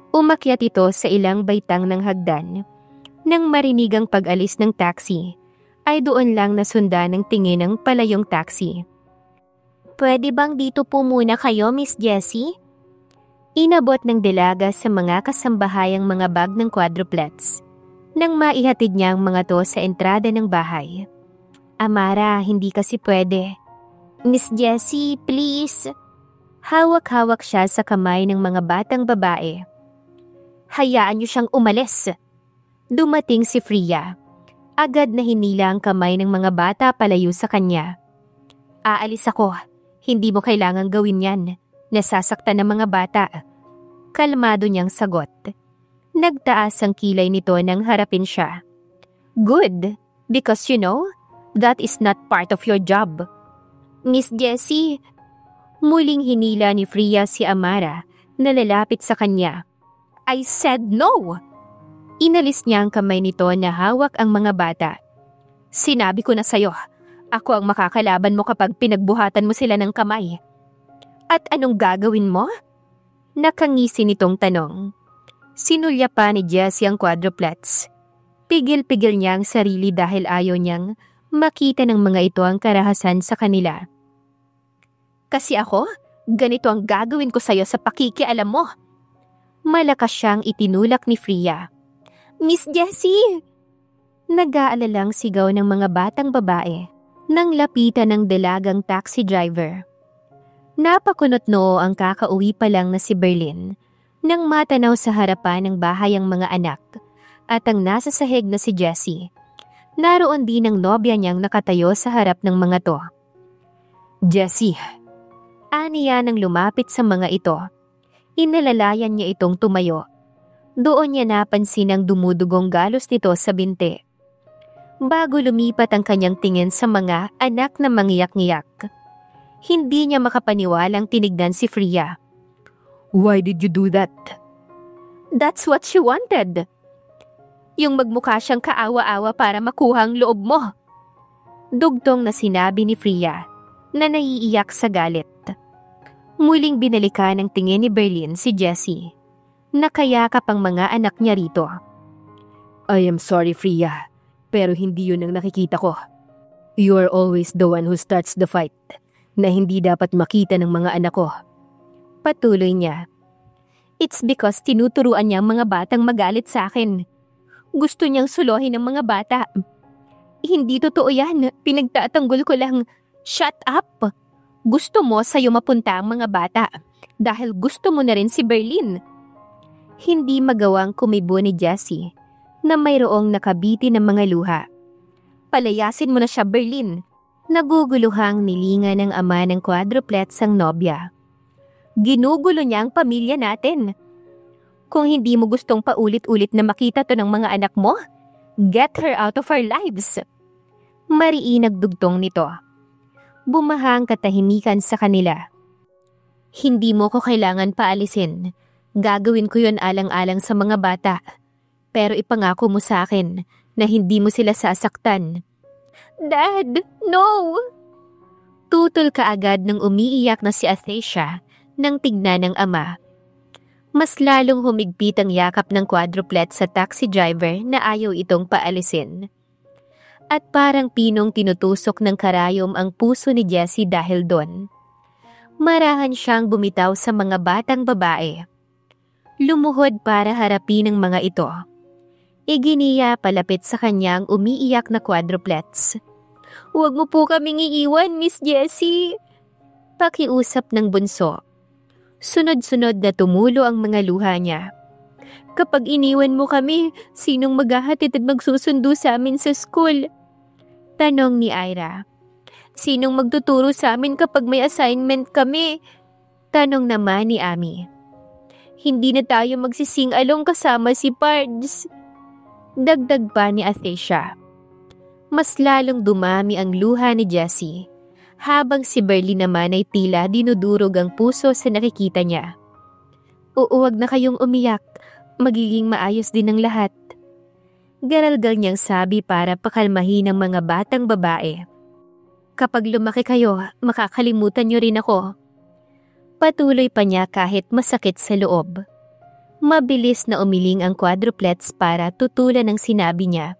Umakyat ito sa ilang baitang ng hagdan. Nang marinig ang pag-alis ng taxi, ay doon lang nasundan ng tingin ng palayong taxi. Pwede bang dito po muna kayo, Miss Jessie? Inabot ng dalaga sa mga kasambahayang mga bag ng quadruplets. Nang maihatid niya ang mga to sa entrada ng bahay. Amara, hindi kasi pwede. Miss Jessie, please. Hawak-hawak siya sa kamay ng mga batang babae. Hayaan niyo siyang umalis. Dumating si Freya. Agad na hinila ang kamay ng mga bata palayo sa kanya. Aalis ako. Hindi mo kailangang gawin yan. Nasasaktan ng mga bata. Kalmado niyang sagot. Nagtaas ang kilay nito nang harapin siya. Good, because you know, that is not part of your job. Miss Jessie, muling hinila ni Freya si Amara na lalapit sa kanya. I said no! Inalis niya ang kamay nito na hawak ang mga bata. Sinabi ko na sa'yo, ako ang makakalaban mo kapag pinagbuhatan mo sila ng kamay. At anong gagawin mo? Nakangisi nitong tanong. Sinulya pa ni Jessie ang quadruplets. Pigil-pigil niya ang sarili dahil ayaw niyang makita ng mga ito ang karahasan sa kanila. Kasi ako, ganito ang gagawin ko sa'yo sa pakikialam mo. Malakas siyang itinulak ni Freya. Miss Jessie! Nag-aalalang sigaw ng mga batang babae nang lapitan ng dalagang taxi driver. Napakunot noo ang kakauwi pa lang na si Berlin nang matanaw sa harapan ng bahay ang mga anak at ang nasa sahig na si Jessie. Naroon din ang nobya niyang nakatayo sa harap ng mga to. Jessie! Aniya nang lumapit sa mga ito. Inalalayan niya itong tumayo. Doon niya napansin ang dumudugong galos nito sa binti. Bago lumipat ang kanyang tingin sa mga anak na mangiyak-ngiyak. Hindi niya makapaniwalang tinignan si Freya. Why did you do that? That's what she wanted. Yung magmukha siyang kaawa-awa para makuha ang loob mo. Dugtong na sinabi ni Freya na naiiyak sa galit. Muling binalikan ng tingin ni Berlin si Jessie. Nakayakap ang mga anak niya rito. I am sorry, Freya, pero hindi yun ang nakikita ko. You are always the one who starts the fight na hindi dapat makita ng mga anak ko. Patuloy niya. It's because tinuturuan niya ang mga batang magalit sa akin. Gusto niyang suluhin ng mga bata. Hindi totoo yan. Pinagtatanggol ko lang. Shut up! Gusto mo sa'yo mapunta ang mga bata dahil gusto mo na rin si Berlin. Hindi magawang kumibo ni Jessie na mayroong nakabiti ng mga luha. Palayasin mo na siya, Berlin. Naguguluhang nilingan ng ama ng quadruplets ang nobya. Ginugulo niya ang pamilya natin. Kung hindi mo gustong paulit-ulit na makita to ng mga anak mo, get her out of our lives. Mariin nagdugtong nito. Bumahang katahimikan sa kanila. Hindi mo ko kailangan paalisin. Gagawin ko yon alang-alang sa mga bata. Pero ipangako mo sa akin na hindi mo sila sasaktan. Dad, no! Tutol kaagad ng umiiyak na si Athesha nang tignan ng ama. Mas lalong humigpit ang yakap ng quadruplet sa taxi driver na ayaw itong paalisin. At parang pinong tinutusok ng karayom ang puso ni Jessie dahil doon. Marahan siyang bumitaw sa mga batang babae. Lumuhod para harapin ang mga ito. Iginiya palapit sa kanyang umiiyak na quadruplets. Huwag mo po kaming iiwan, Miss Jessie. Pakiusap ng bunso. Sunod-sunod na tumulo ang mga luha niya. Kapag iniwan mo kami, sinong maghahatid at magsusundo sa amin sa school? Tanong ni Ira. Sinong magtuturo sa amin kapag may assignment kami? Tanong naman ni Ami. Hindi na tayo magsising-along kasama si Pards. Dagdag pa ni Athesha. Mas lalong dumami ang luha ni Jessie, habang si Berlie naman ay tila dinudurog ang puso sa nakikita niya. Huwag na kayong umiyak, magiging maayos din ang lahat. Garalgal niyang sabi para pakalmahin ang mga batang babae. Kapag lumaki kayo, makakalimutan niyo rin ako. Patuloy pa niya kahit masakit sa loob. Mabilis na umiling ang quadruplets para tutulan ang sinabi niya.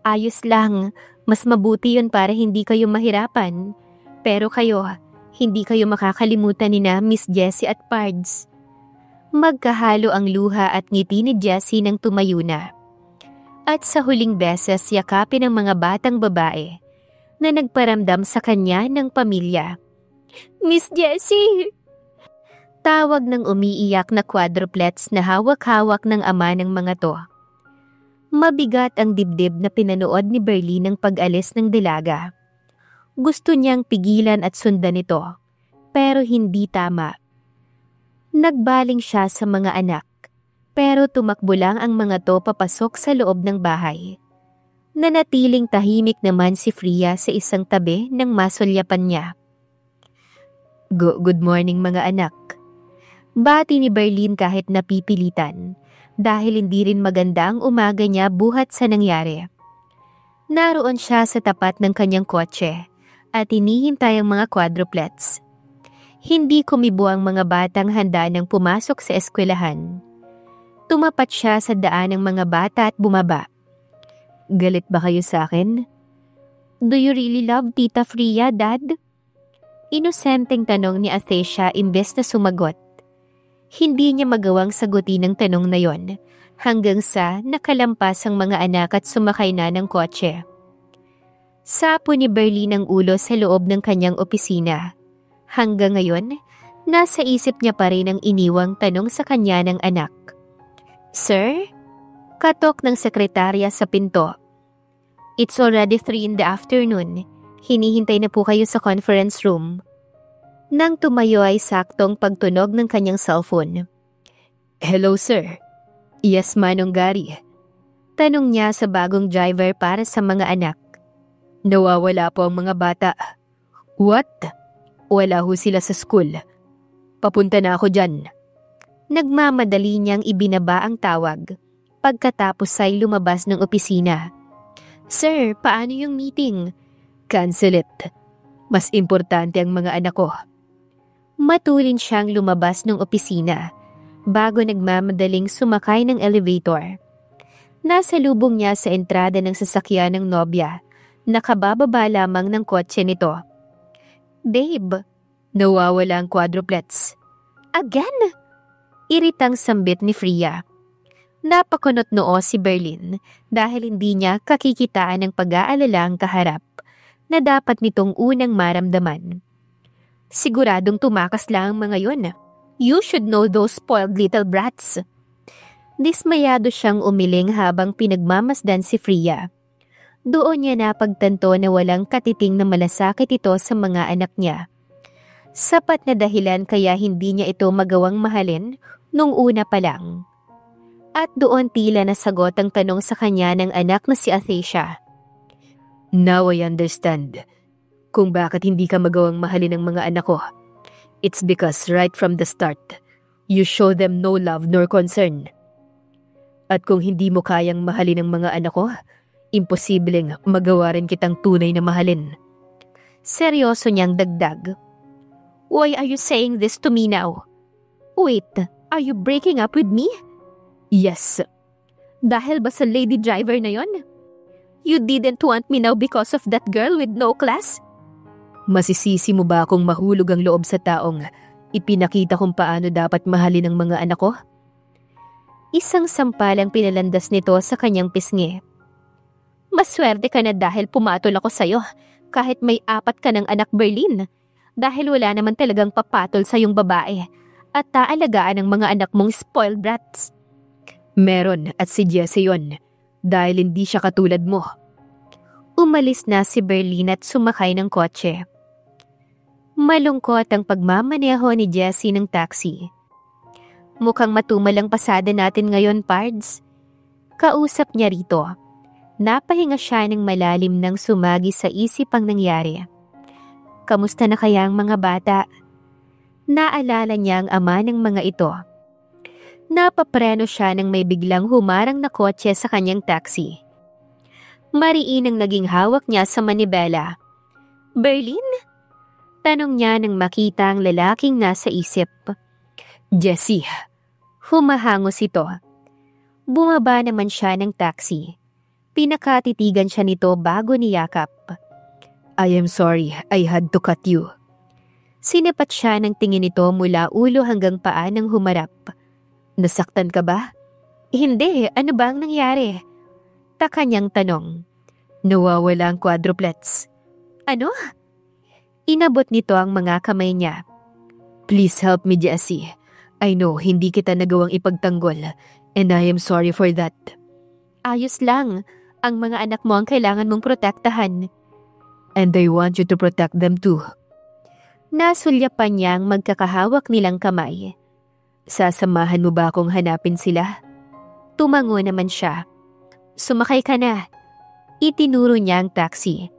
Ayos lang, mas mabuti yun para hindi kayo mahirapan. Pero kayo, hindi kayo makakalimutan ni na Miss Jessie at Pards. Magkahalo ang luha at ngiti ni Jessie nang tumayo na. At sa huling beses yakapin ang mga batang babae na nagparamdam sa kanya ng pamilya. Miss Jessie! Tawag ng umiiyak na quadruplets na hawak-hawak ng ama ng mga to. Mabigat ang dibdib na pinanood ni Berlie ng pag-alis ng dalaga. Gusto niyang pigilan at sundan ito, pero hindi tama. Nagbaling siya sa mga anak, pero tumakbo lang ang mga to papasok sa loob ng bahay. Nanatiling tahimik naman si Freya sa isang tabi ng masulyapan niya. Good morning mga anak. Bati ni Berlin kahit napipilitan. Dahil hindi rin maganda ang umaga niya buhat sa nangyari. Naroon siya sa tapat ng kanyang kotse at hinihintay ang mga quadruplets. Hindi kumibo ang mga batang handa nang pumasok sa eskwelahan. Tumapat siya sa daan ng mga bata at bumaba. Galit ba kayo sa akin? Do you really love Tita Freya, Dad? Inosenteng tanong ni Athesha imbes na sumagot. Hindi niya magawang sagutin ang tanong na yon hanggang sa nakalampas ang mga anak at sumakay na ng kotse. Sapo ni Berlie ang ulo sa loob ng kanyang opisina. Hanggang ngayon, nasa isip niya pa rin ang iniwang tanong sa kanya ng anak. Sir? Katok ng sekretarya sa pinto. It's already 3 in the afternoon. Hinihintay na po kayo sa conference room. Nang tumayo ay saktong pagtunog ng kanyang cellphone. Hello sir. Yes Manong Gary. Tanong niya sa bagong driver para sa mga anak. Nawawala po ang mga bata. What? Wala ho sila sa school. Papunta na ako dyan. Nagmamadali niyang ibinaba ang tawag. Pagkatapos ay lumabas ng opisina. Sir, paano yung meeting? Cancel it. Mas importante ang mga anak ko. Matulin siyang lumabas ng opisina bago nagmamadaling sumakay ng elevator. Nasa lubong niya sa entrada ng sasakyan ng nobya, nakabababa lamang ng kotse nito. Babe, nawawala ang quadruplets. Again? Iritang sambit ni Freya. Napakunot noo si Berlin dahil hindi niya kakikitaan ng pag-aalala ang kaharap na dapat nitong unang maramdaman. Siguradong tumakas lang ang mga yon. You should know those spoiled little brats. Dismayado siyang umiling habang pinagmamasdan si Freya. Doon niya napagtanto na walang katiting na malasakit ito sa mga anak niya. Sapat na dahilan kaya hindi niya ito magawang mahalin nung una pa lang. At doon tila nasagot ang tanong sa kanya ng anak na si Athesha. Now I understand kung bakit hindi ka magawang mahalin ng mga anak ko. It's because right from the start, you show them no love nor concern. At kung hindi mo kayang mahalin ang mga anak ko, imposibleng magawa rin kitang tunay na mahalin. Seryoso niyang dagdag. Why are you saying this to me now? Wait, are you breaking up with me? Yes. Dahil ba sa lady driver na yon? You didn't want me now because of that girl with no class? Masisisi mo ba kung mahulog ang loob sa taong ipinakita kung paano dapat mahalin ang mga anak ko? Isang sampalang pinalandas nito sa kanyang pisngi. Maswerte ka na dahil pumatol ako sa'yo kahit may 4 ka ng anak, Berlin. Dahil wala naman talagang papatol sa yung babae at taalagaan ng mga anak mong spoiled brats. Meron at si Jesse yon dahil hindi siya katulad mo. Umalis na si Berlin at sumakay ng kotse. Malungkot ang pagmamaneho ni Jesse ng taxi. Mukhang matumal ang pasada natin ngayon, Pards. Kausap niya rito. Napahinga siya ng malalim nang sumagi sa isip ang nangyari. Kamusta na kaya ang mga bata? Naalala niya ang ama ng mga ito. Napapreno siya nang may biglang humarang na kotse sa kanyang taxi. Mariin ang naging hawak niya sa manibela. Berlin? Tanong niya nang makita ang lalaking nasa isip. Jessie. Humahangos ito. Bumaba naman siya ng taxi. Pinakatitigan siya nito bago niyakap. I am sorry, I had to cut you. Sinipat siya ng tingin nito mula ulo hanggang paa nang humarap. Nasaktan ka ba? Hindi, ano ba ang nangyari? Taka niyang tanong. Nawawala ang quadruplets. Ano? Inabot nito ang mga kamay niya. Please help me, Jessie. I know hindi kita nagawang ipagtanggol and I am sorry for that. Ayos lang. Ang mga anak mo ang kailangan mong protektahan. And I want you to protect them too. Nasulyapan niyang magkakahawak nilang kamay. Sasamahan mo ba akong hanapin sila? Tumango naman siya. Sumakay ka na. Itinuro niya ang taxi.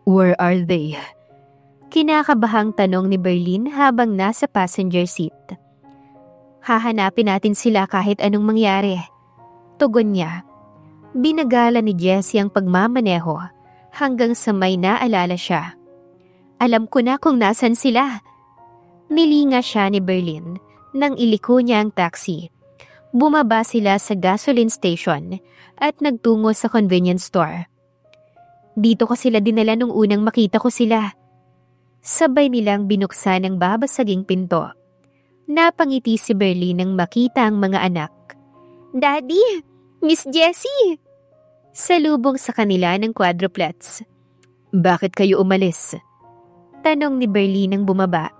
Where are they? Kinakabahang tanong ni Berlin habang nasa passenger seat. Hahanapin natin sila kahit anong mangyari. Tugon niya. Binagala ni Jessie ang pagmamaneho hanggang sa may naalala siya. Alam ko na kung nasan sila. Nilinga siya ni Berlin nang iliko niya ang taxi. Bumaba sila sa gasoline station at nagtungo sa convenience store. Dito ko sila dinala nung unang makita ko sila. Sabay nilang binuksan ang babasaging pinto. Napangiti si Berlin nang makita ang mga anak. Daddy! Miss Jessie! Salubong sa kanila ng quadruplets. Bakit kayo umalis? Tanong ni Berlin nang bumaba.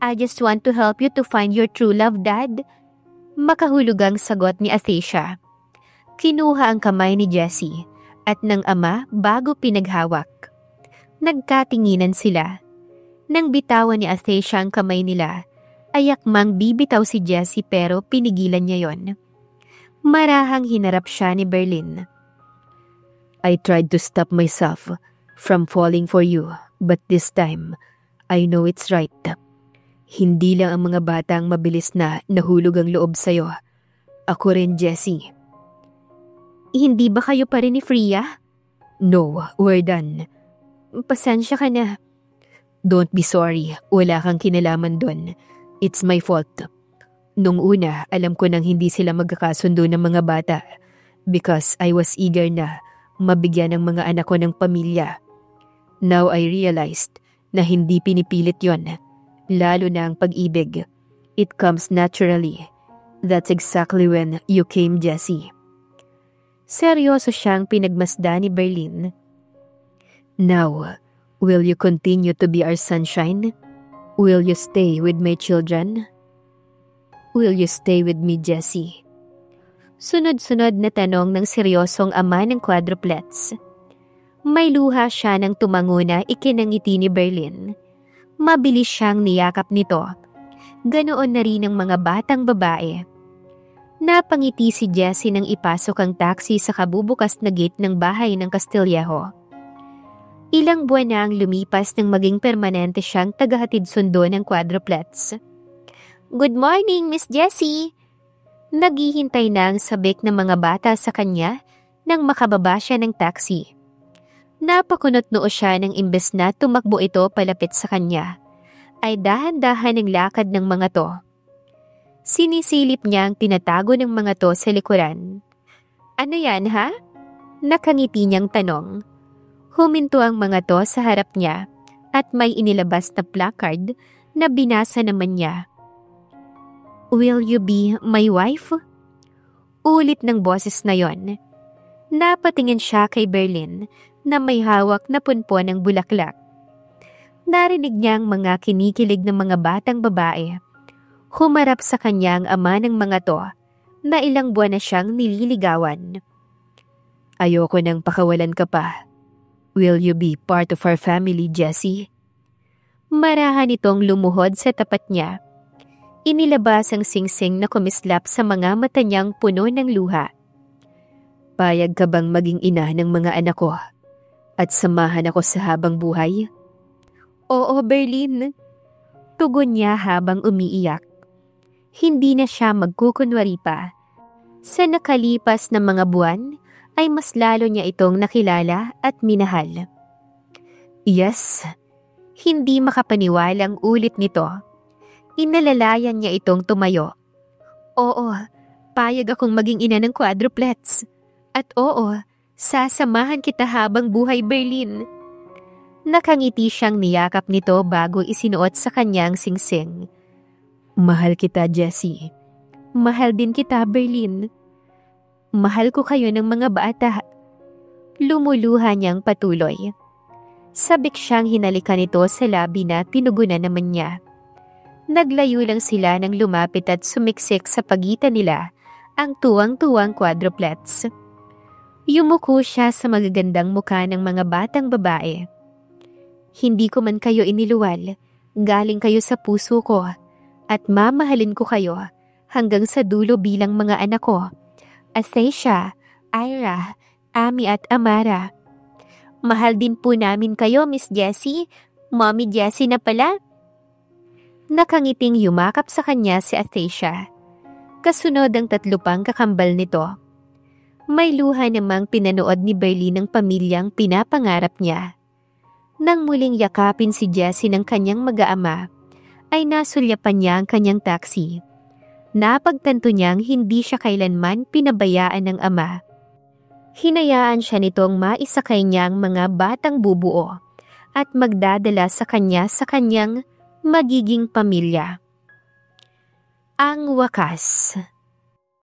I just want to help you to find your true love, Dad. Makahulugang sagot ni Athesha. Kinuha ang kamay ni Jessie at ng ama bago pinaghawak. Nagkatinginan sila. Nang bitawan ni Athesha ang kamay nila, ayakmang bibitaw si Jessie pero pinigilan niya yon. Marahang hinarap siya ni Berlin. I tried to stop myself from falling for you, but this time, I know it's right. Hindi lang ang mga batang mabilis na nahulog ang loob sa'yo. Ako rin, Jessie. Hindi ba kayo pa rin ni Freya? No, we're done. Pasensya ka na. Don't be sorry, wala kang kinalaman doon. It's my fault. Nung una, alam ko nang hindi sila magkakasundo ng mga bata because I was eager na mabigyan ng mga anak ko ng pamilya. Now I realized na hindi pinipilit yon, lalo na ang pag-ibig. It comes naturally. That's exactly when you came, Jessie. Seryoso siyang pinagmasdan ni Berlin. Now, will you continue to be our sunshine? Will you stay with my children? Will you stay with me, Jessie? Sunod-sunod na tanong ng seryosong ama ng quadruplets. May luha siya nang tumanguna ikinangiti ni Berlin. Mabilis siyang niyakap nito. Ganoon na rin ang mga batang babae. Napangiti si Jessie nang ipasok ang taxi sa kabubukas na gate ng bahay ng Castillejo. Ilang buwan na ang lumipas nang maging permanente siyang tagahatid sundo ng quadruplets. "Good morning, Miss Jessie!" Naghihintay na ang sabik ng mga bata sa kanya nang makababa siya ng taxi. Napakunot noo siya nang imbes na tumakbo ito palapit sa kanya, ay dahan-dahan ang lakad ng mga to. Sinisilip niya ang tinatago ng mga to sa likuran. "Ano yan, ha?" Nakangiti niyang tanong. Huminto ang mga to sa harap niya at may inilabas na placard na binasa naman niya. "Will you be my wife?" Ulit ng boses na yon. Napatingin siya kay Berlin na may hawak na punpon ng bulaklak. Narinig niya ang mga kinikilig ng mga batang babae. Humarap sa kanya ang ama ng mga to na ilang buwan na siyang nililigawan. "Ayoko nang pakawalan ka pa. Will you be part of our family, Jessie?" Marahan itong lumuhod sa tapat niya. Inilabas ang singsing na kumislap sa mga mata niyang puno ng luha. "Payag ka bang maging ina ng mga anak ko at samahan ako sa habang buhay?" "Oo, Berlin." Tugon niya habang umiiyak. Hindi na siya magkukunwari pa. Sa nakalipas na mga buwan, ay mas lalo niya itong nakilala at minahal. "Yes." Hindi makapaniwalang ulit nito. Inalalayan niya itong tumayo. "Oo, payag akong maging ina ng quadruplets. At oo, sasamahan kita habang buhay, Berlin." Nakangiti siyang niyakap nito bago isinuot sa kanyang singsing. "Mahal kita, Jessie." "Mahal din kita, Berlin." "Mahal ko kayo ng mga bata." Lumuluha niyang patuloy. Sabik siyang hinalikan nito sa labi na pinugunan naman niya. Naglayo lang sila nang lumapit at sumiksik sa pagitan nila ang tuwang-tuwang quadruplets. Yumuko siya sa magagandang mukha ng mga batang babae. "Hindi ko man kayo iniluwal, galing kayo sa puso ko, at mamahalin ko kayo hanggang sa dulo bilang mga anak ko, Astacia, Ira, Ami at Amara." "Mahal din po namin kayo, Miss Jessie. Mommy Jessie na pala." Nakangiting yumakap sa kanya si Astacia. Kasunod ang 3 pang kakambal nito. May luha namang pinanood ni Berlin ng pamilyang pinapangarap niya. Nang muling yakapin si Jessie ng kanyang mag-aama, ay nasulyapan niya ang kanyang taxi. Napagtanto niyang hindi siya kailanman pinabayaan ng ama. Hinayaan siya nitong maisakay niyang mga batang bubuo at magdadala sa kanya sa kanyang magiging pamilya. Ang wakas.